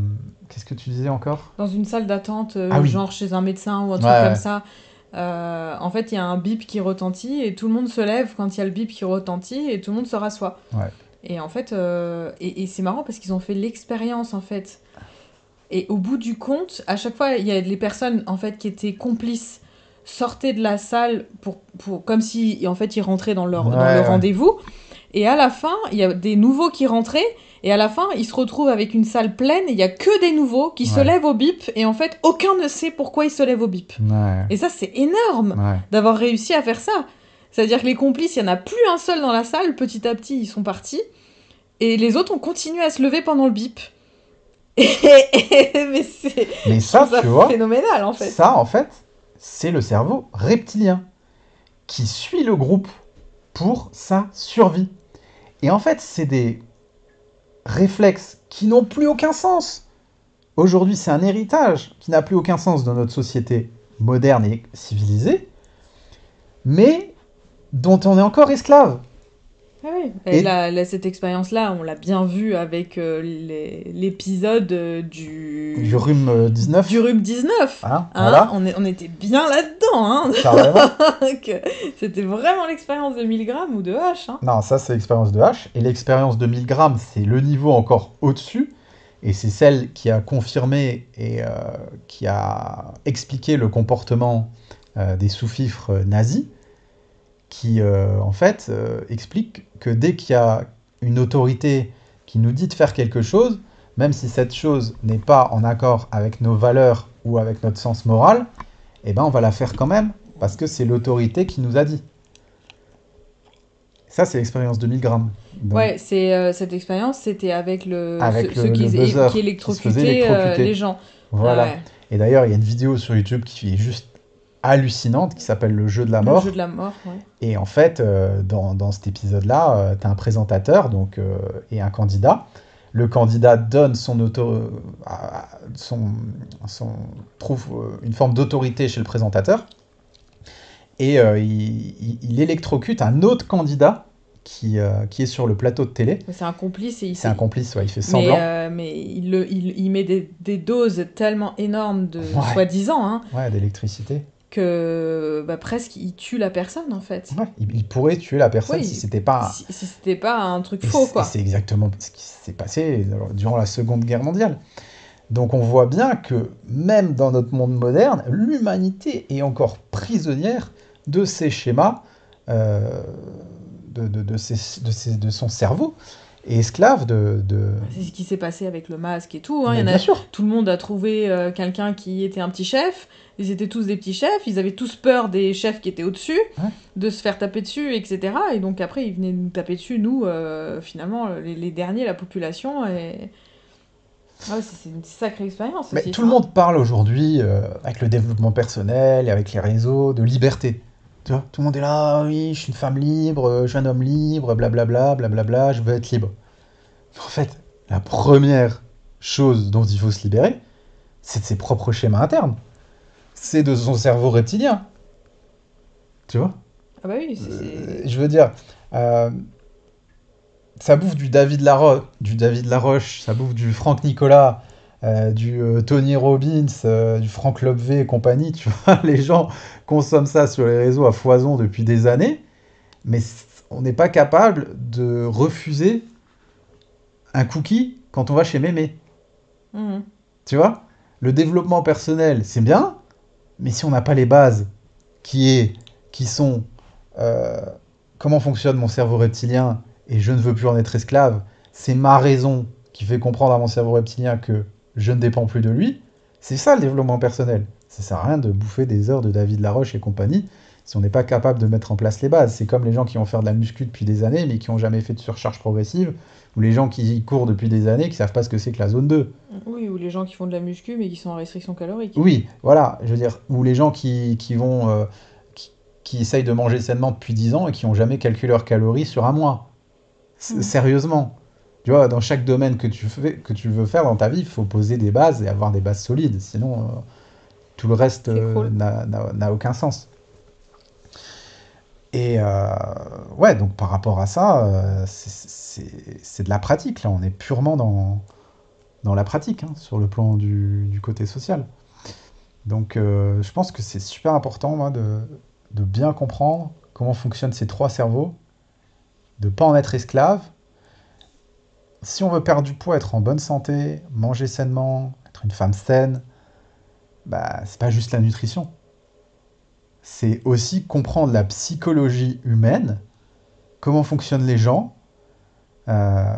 Qu'est-ce que tu disais encore? Dans une salle d'attente, Ah oui, genre chez un médecin ou un ouais, truc comme ouais, ça, en fait, il y a un bip qui retentit et tout le monde se lève quand il y a le bip qui retentit et tout le monde se rassoit. ouais. Et en fait, et c'est marrant parce qu'ils ont fait l'expérience en fait. Et au bout du compte, à chaque fois, il y a les personnes en fait qui étaient complices sortaient de la salle comme si en fait ils rentraient Ouais, dans le ouais. rendez-vous. Et à la fin, il y a des nouveaux qui rentraient. Et à la fin, ils se retrouvent avec une salle pleine et il y a que des nouveaux qui se Ouais. lèvent au bip. Et en fait, aucun ne sait pourquoi ils se lèvent au bip. Ouais, Et ça, c'est énorme ouais. d'avoir réussi à faire ça. C'est-à-dire que les complices, il n'y en a plus un seul dans la salle. Petit à petit, ils sont partis. Et les autres ont continué à se lever pendant le bip. Mais Mais je trouve ça, ça tu vois, phénoménal en fait. ça, en fait, c'est le cerveau reptilien qui suit le groupe pour sa survie. Et en fait, c'est des réflexes qui n'ont plus aucun sens. Aujourd'hui, c'est un héritage qui n'a plus aucun sens dans notre société moderne et civilisée, mais dont on est encore esclave. Ah oui. Et Cette expérience-là, on l'a bien vu avec l'épisode du rhume 19, du rhume 19. hein, Hein, voilà, on était bien là-dedans. Hein. carrément. Que c'était vraiment l'expérience de Milgram ou de H. Hein. Non, ça c'est l'expérience de H. Et l'expérience de 1000 grammes, c'est le niveau encore au-dessus. Et c'est celle qui a confirmé et qui a expliqué le comportement des sous-fifres nazis, qui en fait explique que dès qu'il y a une autorité qui nous dit de faire quelque chose, même si cette chose n'est pas en accord avec nos valeurs ou avec notre sens moral, eh ben on va la faire quand même, parce que c'est l'autorité qui nous a dit. Ça, c'est l'expérience de 1000 grammes. Donc, Ouais, cette expérience, c'était avec avec ceux le buzzer qui qui se faisait électrocutaient électrocuter. les gens. Ah Voilà. ouais, Et d'ailleurs, il y a une vidéo sur YouTube qui est juste hallucinante, qui s'appelle Le jeu de la le jeu mort. de la mort. Ouais. Et en fait, dans cet épisode-là, tu as un présentateur donc, et un candidat. Le candidat donne trouve une forme d'autorité chez le présentateur. Et il électrocute un autre candidat qui est sur le plateau de télé. Mais c'est un complice et C'est un complice, ouais, il fait semblant. mais il met des doses tellement énormes de Ouais. soi-disant hein, Ouais, d'électricité. que bah, presque il tue la personne en fait. Ouais, il pourrait tuer la personne Oui, si c'était pas... si c'était pas un truc Et faux et quoi. c'est exactement ce qui s'est passé durant la Seconde Guerre mondiale. Donc on voit bien que même dans notre monde moderne, l'humanité est encore prisonnière de ces schémas, de son cerveau. et esclave C'est ce qui s'est passé avec le masque et tout, hein. Mais bien sûr. Tout le monde a trouvé quelqu'un qui était un petit chef. Ils étaient tous des petits chefs. Ils avaient tous peur des chefs qui étaient au-dessus, Ouais. de se faire taper dessus, etc. Et donc après, ils venaient nous taper dessus, nous, finalement, les derniers, la population. Et... Ah ouais, c'est une sacrée expérience Mais aussi, tout ça, le hein. monde parle aujourd'hui, avec le développement personnel et avec les réseaux, de liberté. Tu vois, tout le monde est là, ah oui, je suis une femme libre, je suis un homme libre, blablabla, blablabla, je veux être libre. Mais en fait, la première chose dont il faut se libérer, c'est de ses propres schémas internes. C'est de son cerveau reptilien. Tu vois? Ah bah oui, Je veux dire, euh, ça bouffe du David Laroche, ça bouffe du Franck Nicolas, du Tony Robbins, du Franck Lobvé et compagnie, tu vois, les gens consomment ça sur les réseaux à foison depuis des années, mais on n'est pas capable de refuser un cookie quand on va chez Mémé, Mhm. tu vois? Le développement personnel, c'est bien, mais si on n'a pas les bases, qui est, qui sont euh, comment fonctionne mon cerveau reptilien et je ne veux plus en être esclave, c'est ma raison qui fait comprendre à mon cerveau reptilien que je ne dépends plus de lui, c'est ça le développement personnel. Ça sert à rien de bouffer des heures de David Laroche et compagnie si on n'est pas capable de mettre en place les bases. C'est comme les gens qui vont faire de la muscu depuis des années mais qui n'ont jamais fait de surcharge progressive, ou les gens qui courent depuis des années qui savent pas ce que c'est que la zone 2. Oui, ou les gens qui font de la muscu mais qui sont en restriction calorique. Oui, voilà, je veux dire, ou les gens qui vont, qui, qui essayent de manger sainement depuis 10 ans et qui n'ont jamais calculé leurs calories sur un mois. Mhm. Sérieusement. Tu vois, dans chaque domaine que tu veux faire dans ta vie, il faut poser des bases et avoir des bases solides. Sinon, tout le reste C'est cool. n'a aucun sens. Et ouais, donc par rapport à ça, c'est de la pratique. Là, on est purement dans la pratique, hein, sur le plan du côté social. Donc, je pense que c'est super important, moi, de bien comprendre comment fonctionnent ces trois cerveaux, de ne pas en être esclave. Si on veut perdre du poids, être en bonne santé, manger sainement, être une femme saine, bah, c'est pas juste la nutrition. C'est aussi comprendre la psychologie humaine, comment fonctionnent les gens, euh,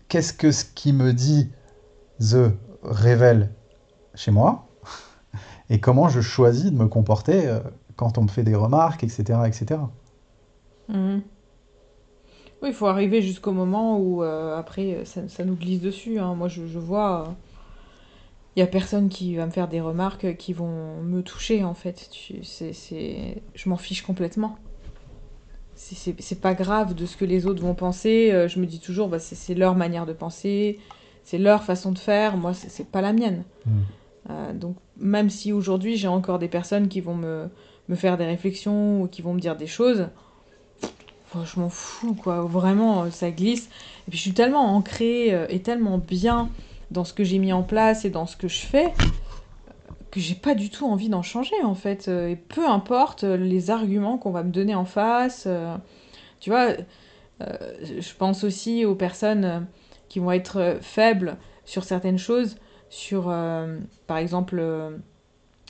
qu'est-ce que ce qui me dit The révèle chez moi, et comment je choisis de me comporter quand on me fait des remarques, etc., etc. Mhm. Oui, il faut arriver jusqu'au moment où après ça nous glisse dessus, hein. Moi je vois, il y a personne qui va me faire des remarques qui vont me toucher en fait. Je m'en fiche complètement. C'est pas grave de ce que les autres vont penser. Je me dis toujours, bah, c'est leur manière de penser, c'est leur façon de faire. Moi, c'est pas la mienne. Hmm. Donc même si aujourd'hui j'ai encore des personnes qui vont me faire des réflexions ou qui vont me dire des choses, oh, je m'en fous, quoi. Vraiment, ça glisse. Et puis je suis tellement ancrée et tellement bien dans ce que j'ai mis en place et dans ce que je fais que j'ai pas du tout envie d'en changer, en fait. Et peu importe les arguments qu'on va me donner en face. Tu vois, je pense aussi aux personnes qui vont être faibles sur certaines choses, sur, par exemple,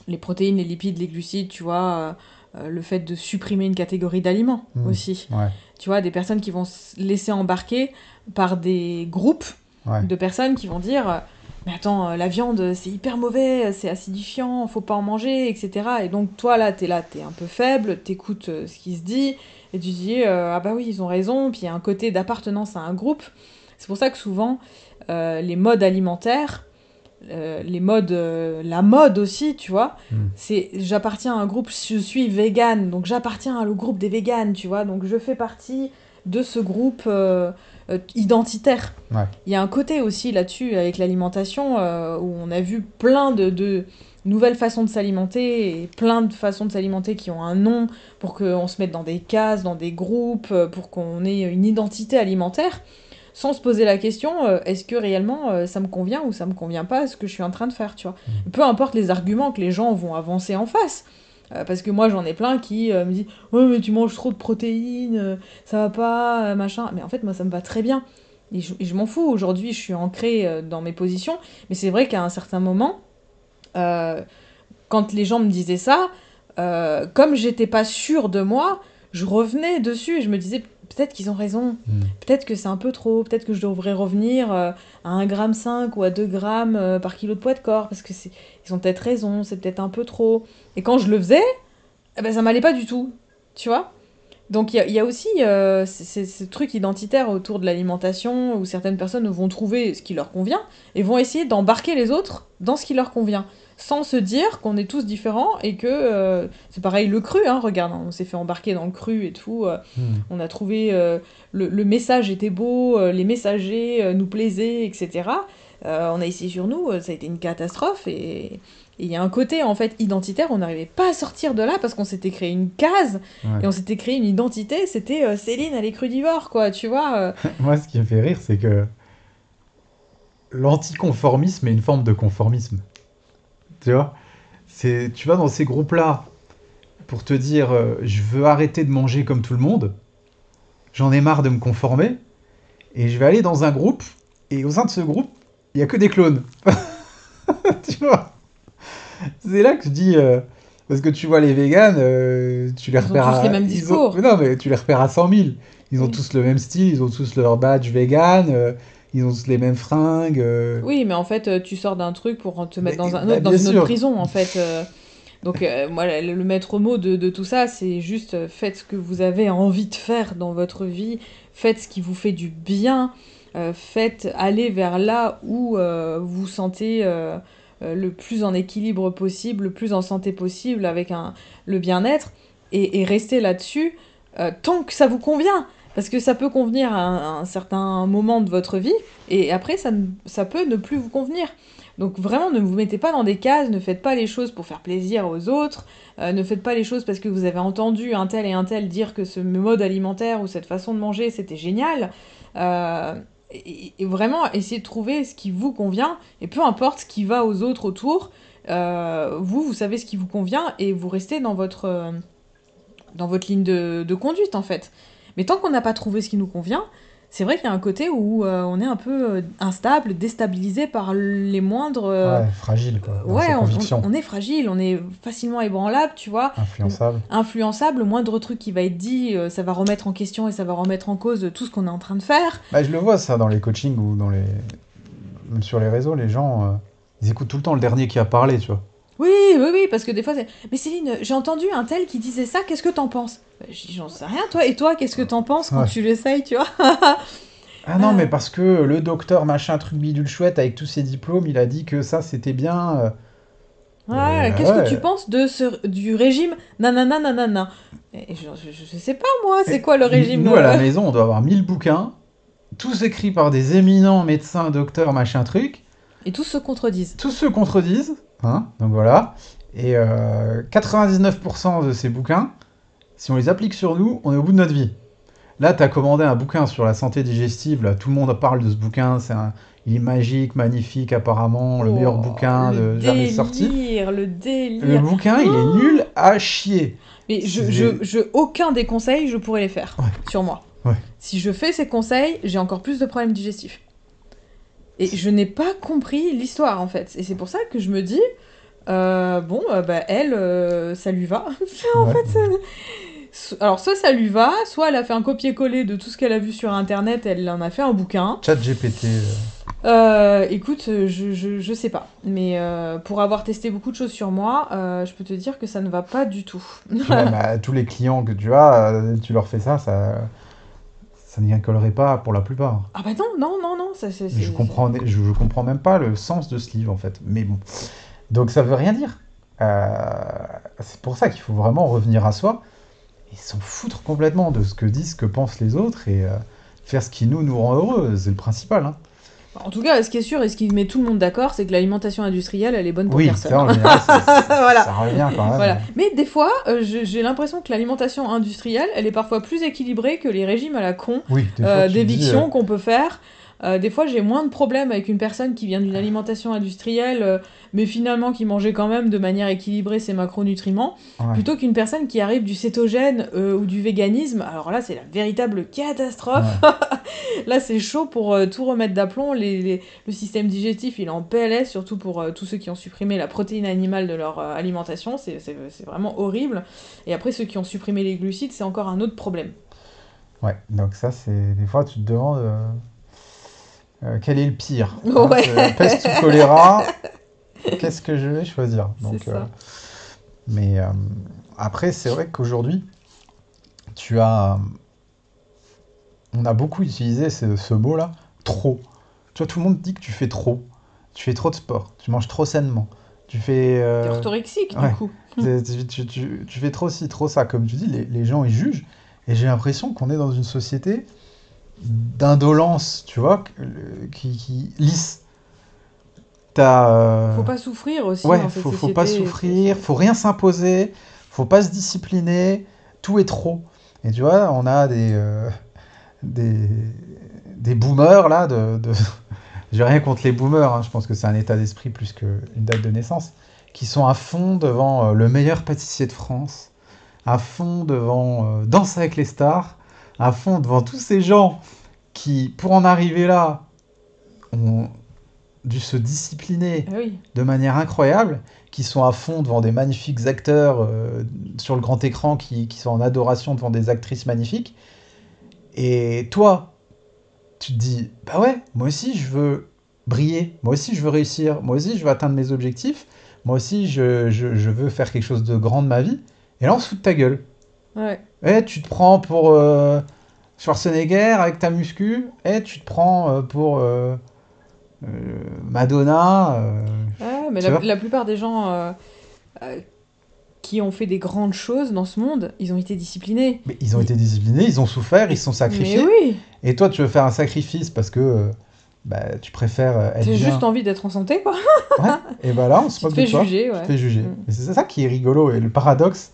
les protéines, les lipides, les glucides, tu vois, le fait de supprimer une catégorie d'aliments Hmm. aussi. Ouais, Tu vois, des personnes qui vont se laisser embarquer par des groupes ouais. de personnes qui vont dire mais attends, la viande c'est hyper mauvais, c'est acidifiant, faut pas en manger, etc. Et donc toi là, t'es un peu faible, t'écoutes ce qui se dit, et tu dis ah bah oui, ils ont raison, puis il y a un côté d'appartenance à un groupe. C'est pour ça que souvent, les modes alimentaires, la mode aussi, tu vois. Hmm. C'est j'appartiens à un groupe, je suis végane, donc j'appartiens au groupe des véganes, tu vois. Donc je fais partie de ce groupe identitaire. Ouais. Il y a un côté aussi là-dessus avec l'alimentation où on a vu plein de nouvelles façons de s'alimenter et plein de façons de s'alimenter qui ont un nom pour qu'on se mette dans des cases, dans des groupes, pour qu'on ait une identité alimentaire sans se poser la question est-ce que réellement ça me convient ou ça me convient pas ce que je suis en train de faire, tu vois. Hmm. Peu importe les arguments que les gens vont avancer en face. Parce que moi j'en ai plein qui me disent ouais mais tu manges trop de protéines, ça va pas, machin. Mais en fait moi ça me va très bien. Et je m'en fous, aujourd'hui je suis ancrée dans mes positions. Mais c'est vrai qu'à un certain moment, euh, quand les gens me disaient ça, comme j'étais pas sûre de moi, je revenais dessus et je me disais peut-être qu'ils ont raison. Hmm. Peut-être que c'est un peu trop. Peut-être que je devrais revenir à 1,5 g ou à 2 grammes par kilo de poids de corps. Parce que ils ont peut-être raison, c'est peut-être un peu trop. Et quand je le faisais, eh ben, ça m'allait pas du tout. Tu vois? Donc il y a aussi ce truc identitaire autour de l'alimentation où certaines personnes vont trouver ce qui leur convient et vont essayer d'embarquer les autres dans ce qui leur convient, sans se dire qu'on est tous différents et que c'est pareil le cru, hein, regarde, on s'est fait embarquer dans le cru et tout, Hmm. on a trouvé le message était beau, les messagers nous plaisaient, etc. On a essayé sur nous, ça a été une catastrophe et il y a un côté en fait identitaire, on n'arrivait pas à sortir de là parce qu'on s'était créé une case Ouais. et on s'était créé une identité, c'était Céline, elle est crudivore, quoi, tu vois. Moi, ce qui me fait rire, c'est que l'anticonformisme est une forme de conformisme. Tu vois? Tu vas dans ces groupes-là pour te dire je veux arrêter de manger comme tout le monde, j'en ai marre de me conformer, et je vais aller dans un groupe, et au sein de ce groupe, il n'y a que des clones. Tu vois? C'est là que je dis. Parce que tu vois, les véganes, tu les Ils ont repères tous les à. mêmes Mais discours. non, mais tu les repères à 100 000. Ils ont Oui. tous le même style, ils ont tous leur badge vegan, ils ont tous les mêmes fringues. Oui, mais en fait, tu sors d'un truc pour te mettre dans un Bah, autre, dans bien une autre sûr. prison, en fait. Donc, moi, le maître mot de tout ça, c'est juste faites ce que vous avez envie de faire dans votre vie, faites ce qui vous fait du bien, faites aller vers là où vous vous sentez le plus en équilibre possible, le plus en santé possible, avec le bien-être, et restez là-dessus tant que ça vous convient. Parce que ça peut convenir à un certain moment de votre vie, et après, ça peut ne plus vous convenir. Donc vraiment, ne vous mettez pas dans des cases, ne faites pas les choses pour faire plaisir aux autres, ne faites pas les choses parce que vous avez entendu un tel dire que ce mode alimentaire ou cette façon de manger, c'était génial. Euh, et vraiment, essayez de trouver ce qui vous convient, et peu importe ce qui va aux autres autour, vous savez ce qui vous convient, et vous restez dans votre ligne de conduite, en fait. Mais tant qu'on n'a pas trouvé ce qui nous convient, c'est vrai qu'il y a un côté où on est un peu instable, déstabilisé par les moindres... Ouais, fragile, quoi, dans ses ouais, convictions. on est fragile, on est facilement ébranlable, tu vois. Influençable. Influençable, le moindre truc qui va être dit, ça va remettre en question et ça va remettre en cause tout ce qu'on est en train de faire. Bah, je le vois, ça, dans les coachings ou dans les. Même sur les réseaux, les gens, ils écoutent tout le temps le dernier qui a parlé, tu vois. Oui, oui, oui, parce que des fois c'est... Mais Céline, j'ai entendu un tel qui disait ça, qu'est-ce que t'en penses? Je dis, j'en sais rien, toi, et toi, qu'est-ce que t'en penses quand Ouais. tu l'essayes, tu vois? Ah non, mais Euh, parce que le docteur machin truc bidule chouette avec tous ses diplômes, il a dit que ça c'était bien. Ouais, qu'est-ce que tu Ouais. penses du régime nanana nanana? Et je sais pas moi, c'est Et quoi le régime nous à la maison, on doit avoir 1000 bouquins, tous écrits par des éminents médecins, docteurs, machin truc. Et tous se contredisent. Tous se contredisent, hein, donc voilà. Et 99% de ces bouquins, si on les applique sur nous, on est au bout de notre vie. Là, tu as commandé un bouquin sur la santé digestive, là, tout le monde parle de ce bouquin, il est magique, magnifique apparemment, le meilleur Oh, bouquin le de jamais sorti. délire, le Le délire. bouquin, il est Oh, nul à chier. mais C'est... aucun des conseils, je pourrais les faire Ouais, sur moi. ouais. Si je fais ces conseils, j'ai encore plus de problèmes digestifs. Et je n'ai pas compris l'histoire en fait. Et c'est pour ça que je me dis, bon, bah, elle, ça lui va. En Ouais. fait, alors soit ça lui va, soit elle a fait un copier-coller de tout ce qu'elle a vu sur internet, elle en a fait un bouquin. Chat GPT. Écoute, je sais pas. Mais pour avoir testé beaucoup de choses sur moi, je peux te dire que ça ne va pas du tout. Puis même à tous les clients que tu as, tu leur fais ça n'y collerait pas pour la plupart. Ah bah non, non, non, non, ça Je comprends même pas le sens de ce livre en fait. Mais bon. Donc ça veut rien dire. Euh, c'est pour ça qu'il faut vraiment revenir à soi et s'en foutre complètement de ce que disent, ce que pensent les autres et faire ce qui nous rend heureux. C'est le principal, hein. En tout cas, ce qui est sûr et ce qui met tout le monde d'accord, c'est que l'alimentation industrielle, elle est bonne pour Oui, personne, ça en hein. général, Voilà. ça revient quand Voilà. même. Mais des fois, j'ai l'impression que l'alimentation industrielle, elle est parfois plus équilibrée que les régimes à la con Oui, des fois tu te dis. d'éviction qu'on peut faire. Des fois, j'ai moins de problèmes avec une personne qui vient d'une alimentation industrielle, mais finalement qui mangeait quand même de manière équilibrée ses macronutriments, Ouais, plutôt qu'une personne qui arrive du cétogène ou du véganisme. Alors là, c'est la véritable catastrophe. ouais. Là, c'est chaud pour tout remettre d'aplomb. Le système digestif, il est en PLS, surtout pour tous ceux qui ont supprimé la protéine animale de leur alimentation. C'est vraiment horrible. Et après, ceux qui ont supprimé les glucides, c'est encore un autre problème. Ouais, donc ça, c'est... Des fois, tu te demandes quel est le pire, hein, Ouais, peste ou choléra, qu'est-ce que je vais choisir? c'est ça. Mais après, c'est vrai qu'aujourd'hui, tu as... On a beaucoup utilisé ce mot-là, trop. Tu vois, tout le monde dit que tu fais trop. Tu fais trop de sport, tu manges trop sainement, tu fais... T'es orthorexique, du ouais, coup. tu fais trop ci, trop ça. Comme tu dis, les gens, ils jugent. Et j'ai l'impression qu'on est dans une société d'indolence, tu vois, qui lisse. T'as... Faut pas souffrir aussi ouais, dans cette faut pas société. souffrir, faut rien s'imposer, faut pas se discipliner, tout est trop. Et tu vois, on a des, des boomers, là, j'ai rien contre les boomers, hein, je pense que c'est un état d'esprit plus qu'une date de naissance, qui sont à fond devant le meilleur pâtissier de France, à fond devant Danse avec les stars, à fond devant tous ces gens qui, pour en arriver là, ont dû se discipliner Ah oui. de manière incroyable, qui sont à fond devant des magnifiques acteurs sur le grand écran, qui sont en adoration devant des actrices magnifiques. Et toi, tu te dis, bah ouais, moi aussi je veux briller, moi aussi je veux réussir, moi aussi je veux atteindre mes objectifs, moi aussi je veux faire quelque chose de grand de ma vie. Et là on se fout de ta gueule. Ouais. Et tu te prends pour Schwarzenegger avec ta muscu, et tu te prends pour Madonna, Ouais, mais tu vois. la plupart des gens euh, qui ont fait des grandes choses dans ce monde, ils ont été disciplinés. Mais ils ont Ils- été disciplinés, ils ont souffert, ils se sont Mais sacrifiés. oui, Et toi, tu veux faire un sacrifice parce que bah, tu préfères être t'as juste bien. envie d'être en santé, quoi. Ouais, et bah là, on se Tu te moque de fais toi, juger, tu te ouais. fais juger. Mm. Et c'est ça qui est rigolo. Et le paradoxe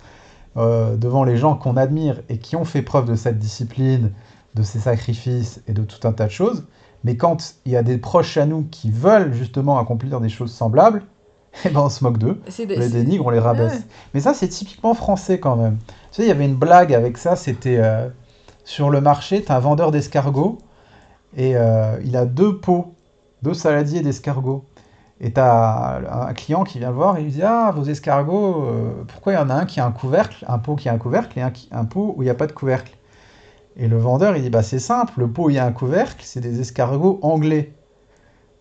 devant les gens qu'on admire et qui ont fait preuve de cette discipline, de ces sacrifices et de tout un tas de choses, mais quand il y a des proches à nous qui veulent justement accomplir des choses semblables, eh ben on se moque d'eux, on les dénigre, on les Ouais. rabaisse. Mais ça, c'est typiquement français quand même. Tu sais, il y avait une blague avec ça, c'était sur le marché, t'as un vendeur d'escargots et il a deux pots, deux saladiers d'escargots. Et t'as un client qui vient le voir et lui dit: Ah, vos escargots, pourquoi il y en a un qui a un couvercle, un pot qui a un couvercle et un pot où il n'y a pas de couvercle? Et le vendeur, il dit: Bah, c'est simple, le pot où il y a un couvercle, c'est des escargots anglais.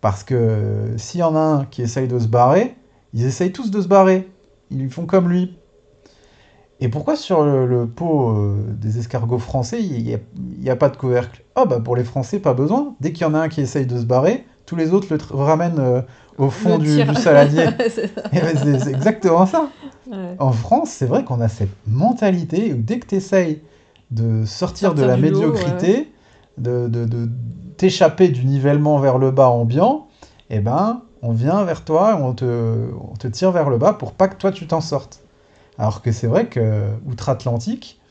Parce que s'il y en a un qui essaye de se barrer, ils essayent tous de se barrer. Ils font comme lui. Et pourquoi sur le pot des escargots français, il y a pas de couvercle? Ah bah pour les Français, pas besoin. Dès qu'il y en a un qui essaye de se barrer, tous les autres ramènent au fond Le tir. du saladier. C'est ça. Et ben, c'est exactement ça. Ouais. En France, c'est vrai qu'on a cette mentalité où dès que tu essayes de sortir de Sortir la du lot, ouais. médiocrité, de t'échapper du nivellement vers le bas ambiant, eh ben, on vient vers toi, on te tire vers le bas pour pas que toi tu t'en sortes. Alors que c'est vrai que outre-Atlantique,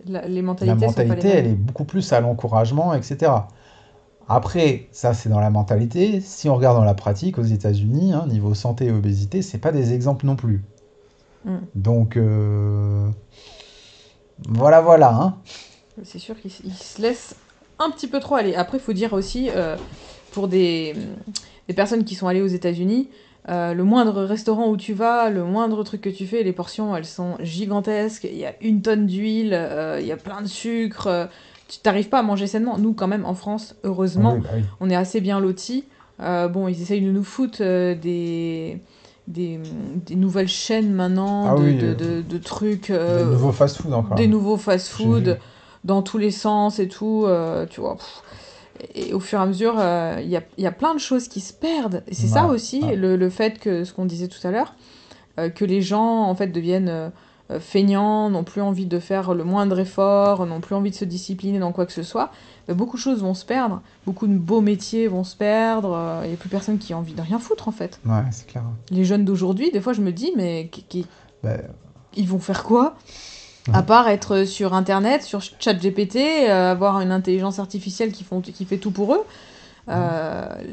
Les la mentalités sont pas les mentalité, elle mêmes. est beaucoup plus à l'encouragement, etc. Après, ça c'est dans la mentalité. Si on regarde dans la pratique, aux États-Unis, hein, niveau santé et obésité, c'est pas des exemples non plus. Mm. Donc voilà, voilà. Hein. C'est sûr qu'ils se laissent un petit peu trop aller. Après, il faut dire aussi, pour des personnes qui sont allées aux États-Unis, le moindre restaurant où tu vas, le moindre truc que tu fais, les portions, elles sont gigantesques. Il y a une tonne d'huile, il y a plein de sucre. Tu t'arrives pas à manger sainement. Nous, quand même, en France, Oui, heureusement, bah oui. on est assez bien lotis. Bon, ils essayent de nous foutre des, des nouvelles chaînes maintenant Ah oui, de trucs, des nouveaux fast-food encore. des Hein. nouveaux J'ai vu. fast-food dans tous les sens et tout, tu vois. Et au fur et à mesure, il y a plein de choses qui se perdent. Et c'est ça Ouais, aussi, ouais. le fait que, ce qu'on disait tout à l'heure, que les gens, en fait, deviennent feignants, n'ont plus envie de faire le moindre effort, n'ont plus envie de se discipliner dans quoi que ce soit. Beaucoup de choses vont se perdre, beaucoup de beaux métiers vont se perdre, il n'y a plus personne qui a envie de rien foutre, en fait. Ouais, c'est clair. Les jeunes d'aujourd'hui, des fois, je me dis, mais Bah, ils vont faire quoi? À mhm. part être sur Internet, sur ChatGPT, avoir une intelligence artificielle qui fait tout pour eux, Mhm.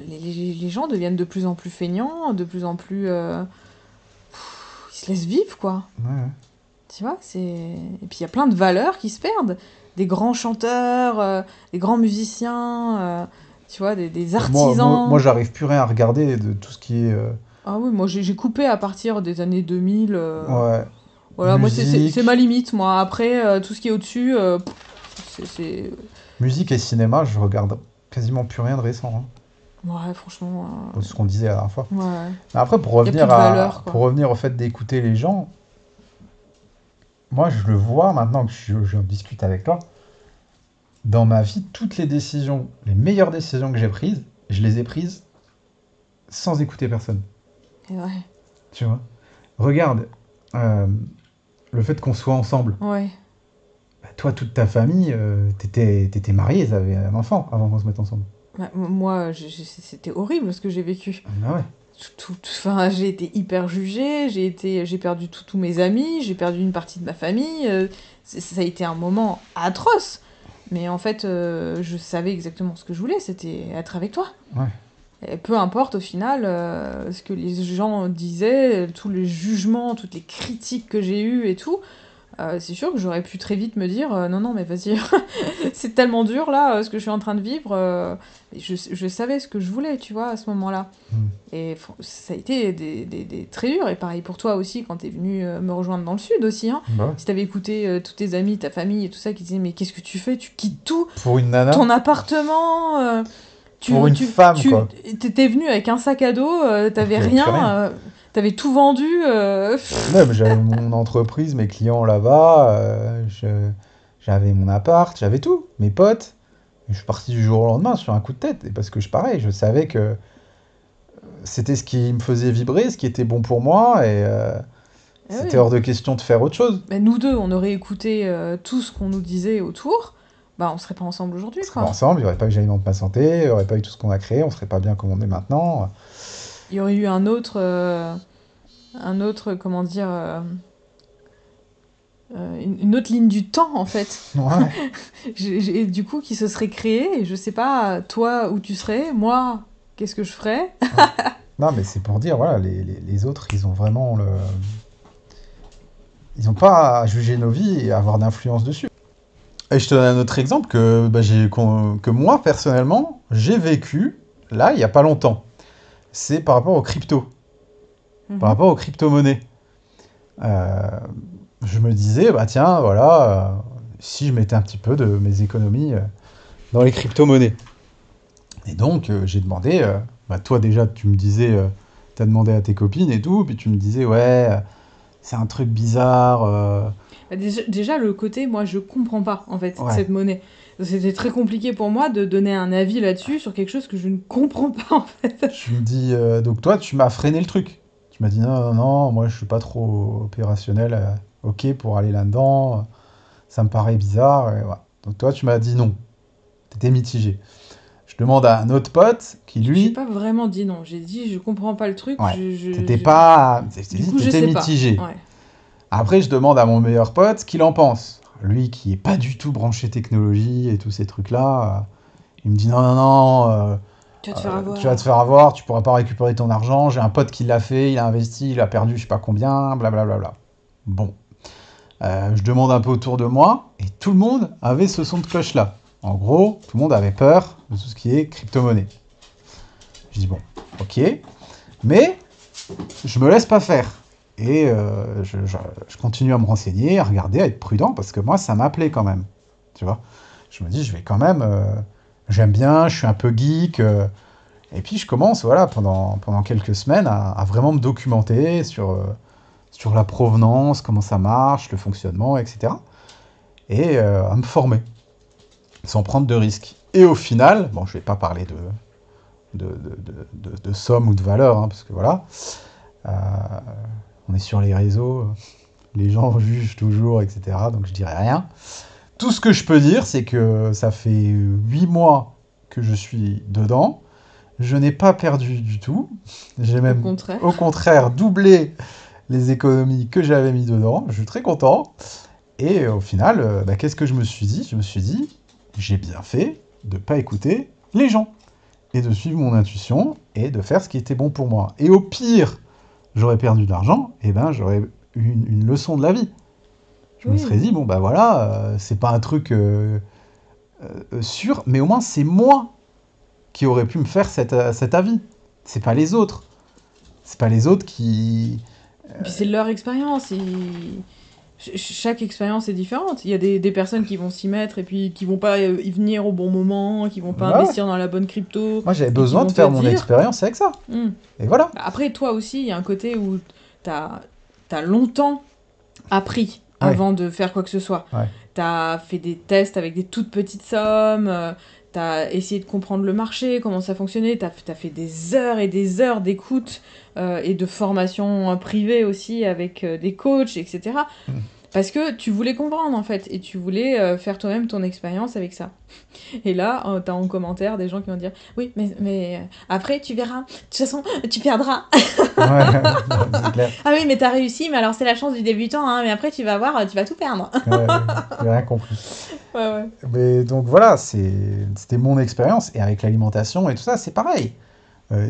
les gens deviennent de plus en plus feignants, de plus en plus... ils se laissent vivre, quoi. Ouais, ouais. Tu vois, c'est... Et puis il y a plein de valeurs qui se perdent. Des grands chanteurs, des grands musiciens, tu vois, des Moi, artisans. j'arrive plus rien à regarder de tout ce qui est Ah oui, moi j'ai coupé à partir des années 2000. ouais, Voilà, moi c'est ma musique. limite, moi. Après, tout ce qui est au-dessus, Musique et cinéma, je regarde quasiment plus rien de récent, hein. Ouais, franchement, C'est ce qu'on disait la dernière fois. ouais. Mais après, Il y a plus de valeur, pour quoi. revenir au fait d'écouter les gens, moi, je le vois maintenant que je discute avec toi. Dans ma vie, toutes les décisions, les meilleures décisions que j'ai prises, je les ai prises sans écouter personne. Et ouais, Tu vois? Regarde, euh, le fait qu'on soit ensemble. ouais. Bah, toi, toute ta famille, t'étais marié, t'avais un enfant avant qu'on se mette ensemble. Bah, moi, c'était horrible ce que j'ai vécu. Ah ouais. Enfin, j'ai été hyper jugée, j'ai perdu tous mes amis, j'ai perdu une partie de ma famille. Ça a été un moment atroce. Mais en fait, je savais exactement ce que je voulais, c'était être avec toi. Ouais. Et peu importe au final ce que les gens disaient, tous les jugements, toutes les critiques que j'ai eues et tout, c'est sûr que j'aurais pu très vite me dire non, non, mais vas-y, c'est tellement dur là ce que je suis en train de vivre. Et je savais ce que je voulais, tu vois, à ce moment-là. Hmm. Et ça a été des très dur. Et pareil pour toi aussi, quand t'es venu me rejoindre dans le sud aussi. Hein. Bah ouais. Si t'avais écouté tous tes amis, ta famille et tout ça qui disaient mais qu'est-ce que tu fais? Tu quittes tout, Pour une nana, ton appartement. pour une femme, Tu quoi. t'étais venu avec un sac à dos, t'avais J'avais plus rien. rien, t'avais tout vendu. Même j'avais mon entreprise, mes clients là-bas, j'avais mon appart, j'avais tout, mes potes. Et je suis parti du jour au lendemain sur un coup de tête. Et parce que pareil, je savais que c'était ce qui me faisait vibrer, ce qui était bon pour moi, et Eh c'était oui. hors de question de faire autre chose. Ben, nous deux, on aurait écouté tout ce qu'on nous disait autour, bah on serait pas ensemble aujourd'hui, On serait pas quoi. ensemble, il n'y aurait pas eu J'alimente ma santé, il n'y aurait pas eu tout ce qu'on a créé, on serait pas bien comme on est maintenant. Il y aurait eu un autre, comment dire, une autre ligne du temps, en fait. Ouais. Du coup, qui se serait créée, et je sais pas, toi, où tu serais, moi, qu'est-ce que je ferais. Ouais. Non, mais c'est pour dire, voilà, les autres, ils ont vraiment le. Ils n'ont pas à juger nos vies et à avoir d'influence dessus. Et je te donne un autre exemple que moi, personnellement, j'ai vécu, là, il n'y a pas longtemps. C'est par rapport aux cryptos, par Mhm. rapport aux crypto-monnaies. Euh, je me disais, bah tiens, voilà, si je mettais un petit peu de mes économies dans les crypto-monnaies. Et donc, j'ai demandé, bah toi déjà, tu me disais, t'as demandé à tes copines et tout, puis tu me disais, ouais, c'est un truc bizarre. Bah, déjà, le côté, moi, je comprends pas, en fait, Ouais. cette monnaie. C'était très compliqué pour moi de donner un avis là-dessus sur quelque chose que je ne comprends pas, en fait. Je me dis, donc toi, tu m'as freiné le truc. Tu m'as dit, non, non, non, moi, je suis pas trop opérationnel, ok, pour aller là-dedans, ça me paraît bizarre, et voilà. Donc toi, tu m'as dit non, t'étais mitigé. Je demande à un autre pote qui, J'ai lui, pas vraiment dit non. J'ai dit je comprends pas le truc. ouais, t'étais pas, t'étais Du dit, coup, je t'étais sais pas. mitigé. Ouais. Après, je demande à mon meilleur pote ce qu'il en pense. Lui qui est pas du tout branché technologie et tous ces trucs-là, il me dit non, non, non, Tu vas te faire tu vas te avoir. faire avoir, tu pourras pas récupérer ton argent. J'ai un pote qui l'a fait, il a investi, il a perdu je sais pas combien, blablabla. Bon, je demande un peu autour de moi et tout le monde avait ce son de cloche-là. En gros, tout le monde avait peur de tout ce qui est crypto-monnaie. Je dis bon, ok, mais je me laisse pas faire. Et je continue à me renseigner, à regarder, à être prudent, parce que moi, ça m'appelait quand même. Tu vois, je me dis, je vais quand même. J'aime bien, je suis un peu geek. Et puis, je commence, voilà, pendant quelques semaines, à vraiment me documenter sur la provenance, comment ça marche, le fonctionnement, etc. Et à me former, sans prendre de risques. Et au final, bon, je vais pas parler de somme ou de valeur, hein, parce que voilà. Euh, on est sur les réseaux, les gens jugent toujours, etc. Donc je dirais rien. Tout ce que je peux dire, c'est que ça fait 8 mois que je suis dedans. Je n'ai pas perdu du tout. J'ai Au même, au contraire. contraire, doublé les économies que j'avais mis dedans. Je suis très content. Et au final, bah, qu'est-ce que je me suis dit? Je me suis dit, j'ai bien fait de ne pas écouter les gens et de suivre mon intuition et de faire ce qui était bon pour moi. Et au pire, j'aurais perdu de l'argent, et ben j'aurais eu une leçon de la vie. Je me serais Oui. dit, bon bah voilà, c'est pas un truc sûr, mais au moins c'est moi qui aurais pu me faire cet avis. C'est pas les autres. C'est pas les autres qui. Et puis c'est leur expérience. Chaque expérience est différente. Il y a des personnes qui vont s'y mettre et puis qui vont pas y venir au bon moment, qui vont pas Bah ouais. investir dans la bonne crypto Moi, j'avais et qui besoin de vont te faire mon dire. expérience avec ça. Hmm. Et voilà. Après, toi aussi, il y a un côté où t'as as longtemps appris Ouais, avant de faire quoi que ce soit. ouais. T'as fait des tests avec des toutes petites sommes, t'as essayé de comprendre le marché, comment ça fonctionnait, t'as fait des heures et des heures d'écoute et de formation privée aussi avec des coachs, etc. Mm. Parce que tu voulais comprendre en fait, et tu voulais faire toi-même ton expérience avec ça. Et là, t'as en commentaire des gens qui vont dire oui, mais après tu verras, de toute façon tu perdras. Ouais, c'est clair. Ah oui, mais t'as réussi, mais alors c'est la chance du débutant, hein, mais après tu vas voir, tu vas tout perdre. Ouais, ouais, j'ai rien compris. Ouais, ouais. Mais donc voilà, c'était mon expérience. Et avec l'alimentation et tout ça, c'est pareil.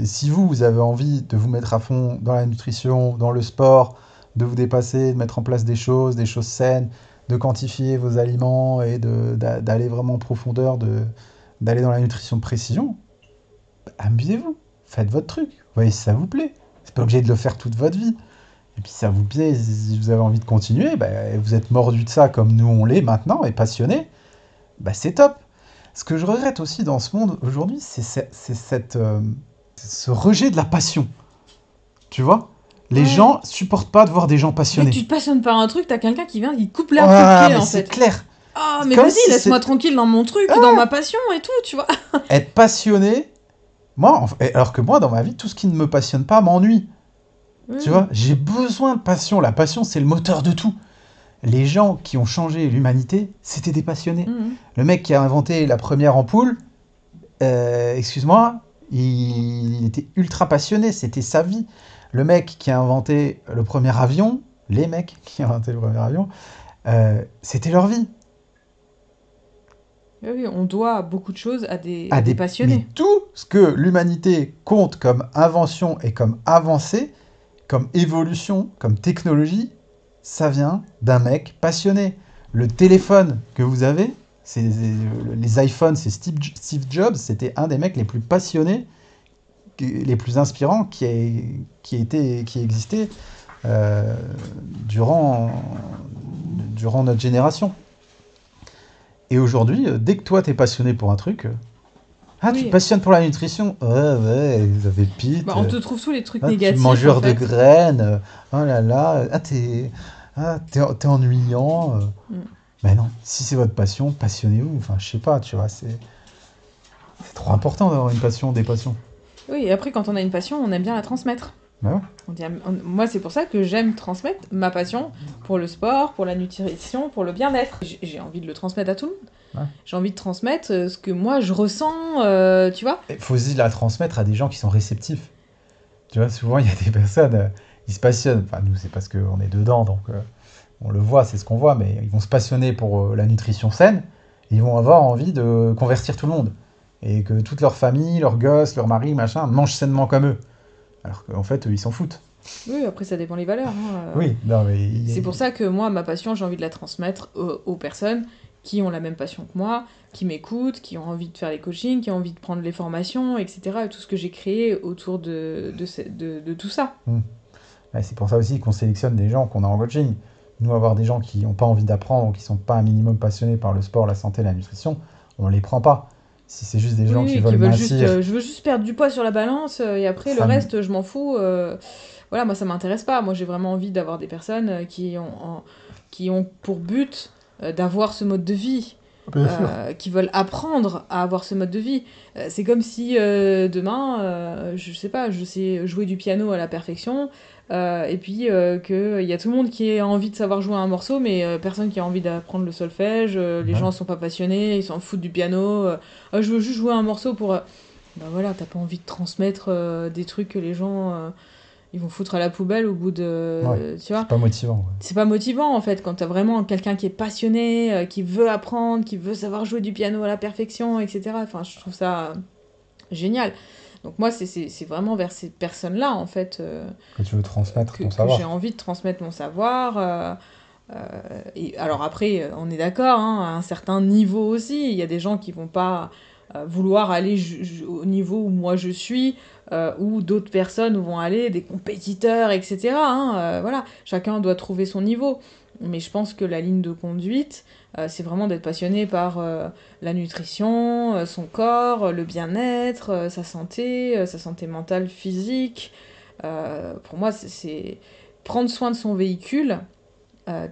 Si vous, vous avez envie de vous mettre à fond dans la nutrition, dans le sport, de vous dépasser, de mettre en place des choses saines, de quantifier vos aliments et d'aller vraiment en profondeur, d'aller dans la nutrition de précision, amusez-vous. Faites votre truc. Voyez si ça vous plaît. C'est pas obligé de le faire toute votre vie. Et puis ça vous plaît, si vous avez envie de continuer, bah, vous êtes mordu de ça comme nous on l'est maintenant et passionné, bah, c'est top. Ce que je regrette aussi dans ce monde aujourd'hui, ce rejet de la passion. Tu vois? Les Ouais. gens supportent pas de voir des gens Dès que passionnés. tu te passionnes par un truc, t'as quelqu'un qui vient, qui coupe l'herbe sous le Ah, pied mais en c'est fait. clair. Ah, C'est mais comme vas-y, si laisse-moi c'était tranquille dans mon truc, dans ma passion et tout, tu vois. être passionné. Moi, alors que moi, dans ma vie, tout ce qui ne me passionne pas m'ennuie. Tu Oui. vois, j'ai besoin de passion. La passion, c'est le moteur de tout. Les gens qui ont changé l'humanité, c'était des passionnés. Mhm. Le mec qui a inventé la première ampoule, excuse-moi, il était ultra passionné, c'était sa vie. Le mec qui a inventé le premier avion, les mecs qui ont inventé le premier avion, c'était leur vie. Oui, oui, on doit beaucoup de choses à des Mais passionnés. tout ce que l'humanité compte comme invention et comme avancée, comme évolution, comme technologie, ça vient d'un mec passionné. Le téléphone que vous avez, les iPhones, c'est Steve Jobs, c'était un des mecs les plus passionnés, les plus inspirants qui existait euh, durant, durant notre génération. Et aujourd'hui, dès que toi t'es passionné pour un truc, ah, tu te Oui. passionnes pour la nutrition? Ouais, ouais, vous avez Bah, pite. on te trouve tous les trucs Ah, tu négatifs en mangeur de fait. graines. Oh là là. T'es ennuyant. Mm. Mais non, si c'est votre passion, passionnez-vous. Enfin, je sais pas, tu vois, c'est trop important d'avoir une passion, des passions. Oui, et après, quand on a une passion, on aime bien la transmettre. Bah ouais. Moi, c'est pour ça que j'aime transmettre ma passion pour le sport, pour la nutrition, pour le bien-être. J'ai envie de le transmettre à tout le monde. Ouais. J'ai envie de transmettre ce que moi je ressens, tu vois. Il faut aussi la transmettre à des gens qui sont réceptifs. Tu vois, souvent, il y a des personnes, ils se passionnent. Enfin, nous, c'est parce qu'on est dedans, donc on le voit, c'est ce qu'on voit, mais ils vont se passionner pour la nutrition saine, et ils vont avoir envie de convertir tout le monde. Et que toute leur famille, leurs gosses, leur mari, machin, mangent sainement comme eux. Alors qu'en fait, eux, ils s'en foutent. Oui, après, ça dépend les valeurs, hein. Oui, non, mais C'est pour ça que moi, ma passion, j'ai envie de la transmettre aux personnes qui ont la même passion que moi, qui m'écoutent, qui ont envie de faire les coachings, qui ont envie de prendre les formations, etc. Et tout ce que j'ai créé autour de tout ça. Hmm. Ouais, c'est pour ça aussi qu'on sélectionne des gens qu'on a en coaching. Nous, avoir des gens qui n'ont pas envie d'apprendre ou qui sont pas un minimum passionnés par le sport, la santé, la nutrition, on les prend pas. Si c'est juste des Oui, gens qui oui, qui veulent veulent juste, mincir, je veux juste perdre du poids sur la balance et après le ça, reste, je m'en fous. Voilà, moi ça m'intéresse pas. Moi j'ai vraiment envie d'avoir des personnes qui ont pour but d'avoir ce mode de vie, bien sûr. qui veulent apprendre à avoir ce mode de vie. C'est comme si demain, je sais pas, je sais jouer du piano à la perfection. Et puis qu'il y a tout le monde qui a envie de savoir jouer un morceau, mais personne qui a envie d'apprendre le solfège. Les Ouais. gens sont pas passionnés, ils s'en foutent du piano. Je veux juste jouer un morceau pour. Bah voilà, t'as pas envie de transmettre des trucs que les gens ils vont foutre à la poubelle au bout Ouais. de. Tu C'est vois? pas motivant. Ouais. C'est pas motivant en fait quand t'as vraiment quelqu'un qui est passionné, qui veut apprendre, qui veut savoir jouer du piano à la perfection, etc. Enfin, je trouve ça génial. Donc moi, c'est vraiment vers ces personnes-là en fait Que tu veux transmettre ton que j'ai savoir. envie de transmettre mon savoir. Et alors après, on est d'accord, hein, à un certain niveau aussi, il y a des gens qui vont pas vouloir aller au niveau où moi je suis, ou d'autres personnes vont aller, des compétiteurs, etc. Hein, voilà, chacun doit trouver son niveau. Mais je pense que la ligne de conduite, c'est vraiment d'être passionné par la nutrition, son corps, le bien-être, sa santé mentale, physique. Pour moi, c'est prendre soin de son véhicule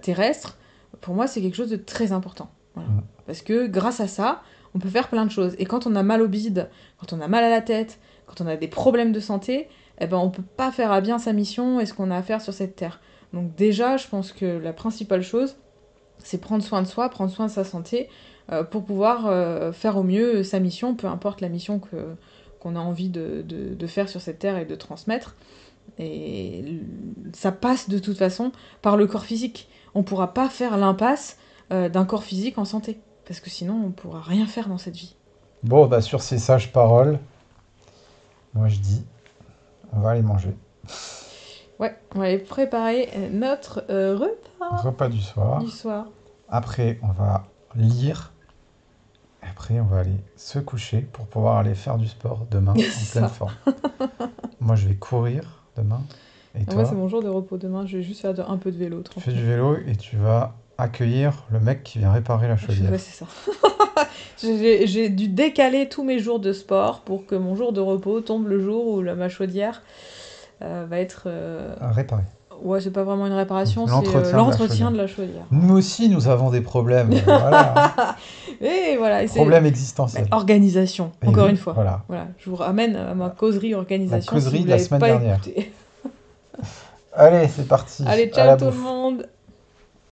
terrestre. Pour moi, c'est quelque chose de très important. Voilà. Mm. Parce que grâce à ça, on peut faire plein de choses. Et quand on a mal au bide, quand on a mal à la tête, quand on a des problèmes de santé, eh ben, on peut pas faire à bien sa mission et ce qu'on a à faire sur cette terre. Donc déjà, je pense que la principale chose, c'est prendre soin de soi, prendre soin de sa santé, pour pouvoir faire au mieux sa mission, peu importe la mission qu'on a envie de faire sur cette terre et de transmettre. Et ça passe de toute façon par le corps physique. On ne pourra pas faire l'impasse d'un corps physique en santé, parce que sinon on ne pourra rien faire dans cette vie. Bon, bah sur ces sages paroles, moi je dis, on va aller manger. Ouais, on va aller préparer notre repas Repas du soir. du soir. Après, on va lire. Après, on va aller se coucher pour pouvoir aller faire du sport demain en pleine Ça. forme. Moi, je vais courir demain. Et Moi, c'est toi, mon jour de repos demain. Je vais juste faire un peu de vélo, tu fais du tranquille. vélo et tu vas accueillir le mec qui vient réparer la Ouais, chaudière. c'est ça. J'ai dû décaler tous mes jours de sport pour que mon jour de repos tombe le jour où ma chaudière va être. À réparer. Ouais, c'est pas vraiment une Donc, réparation, c'est l'entretien de la l'entretien chaudière. de la chaudière. Nous aussi, nous avons des problèmes. Voilà, hein. Et voilà, et c'est Problèmes existentiels. organisation, Et encore oui, une fois. voilà. Voilà, je vous ramène à ma causerie La organisation si causerie vous de la l'avez semaine pas dernière. écouté. Allez, c'est parti. Allez, À ciao la tout le bouffe. monde!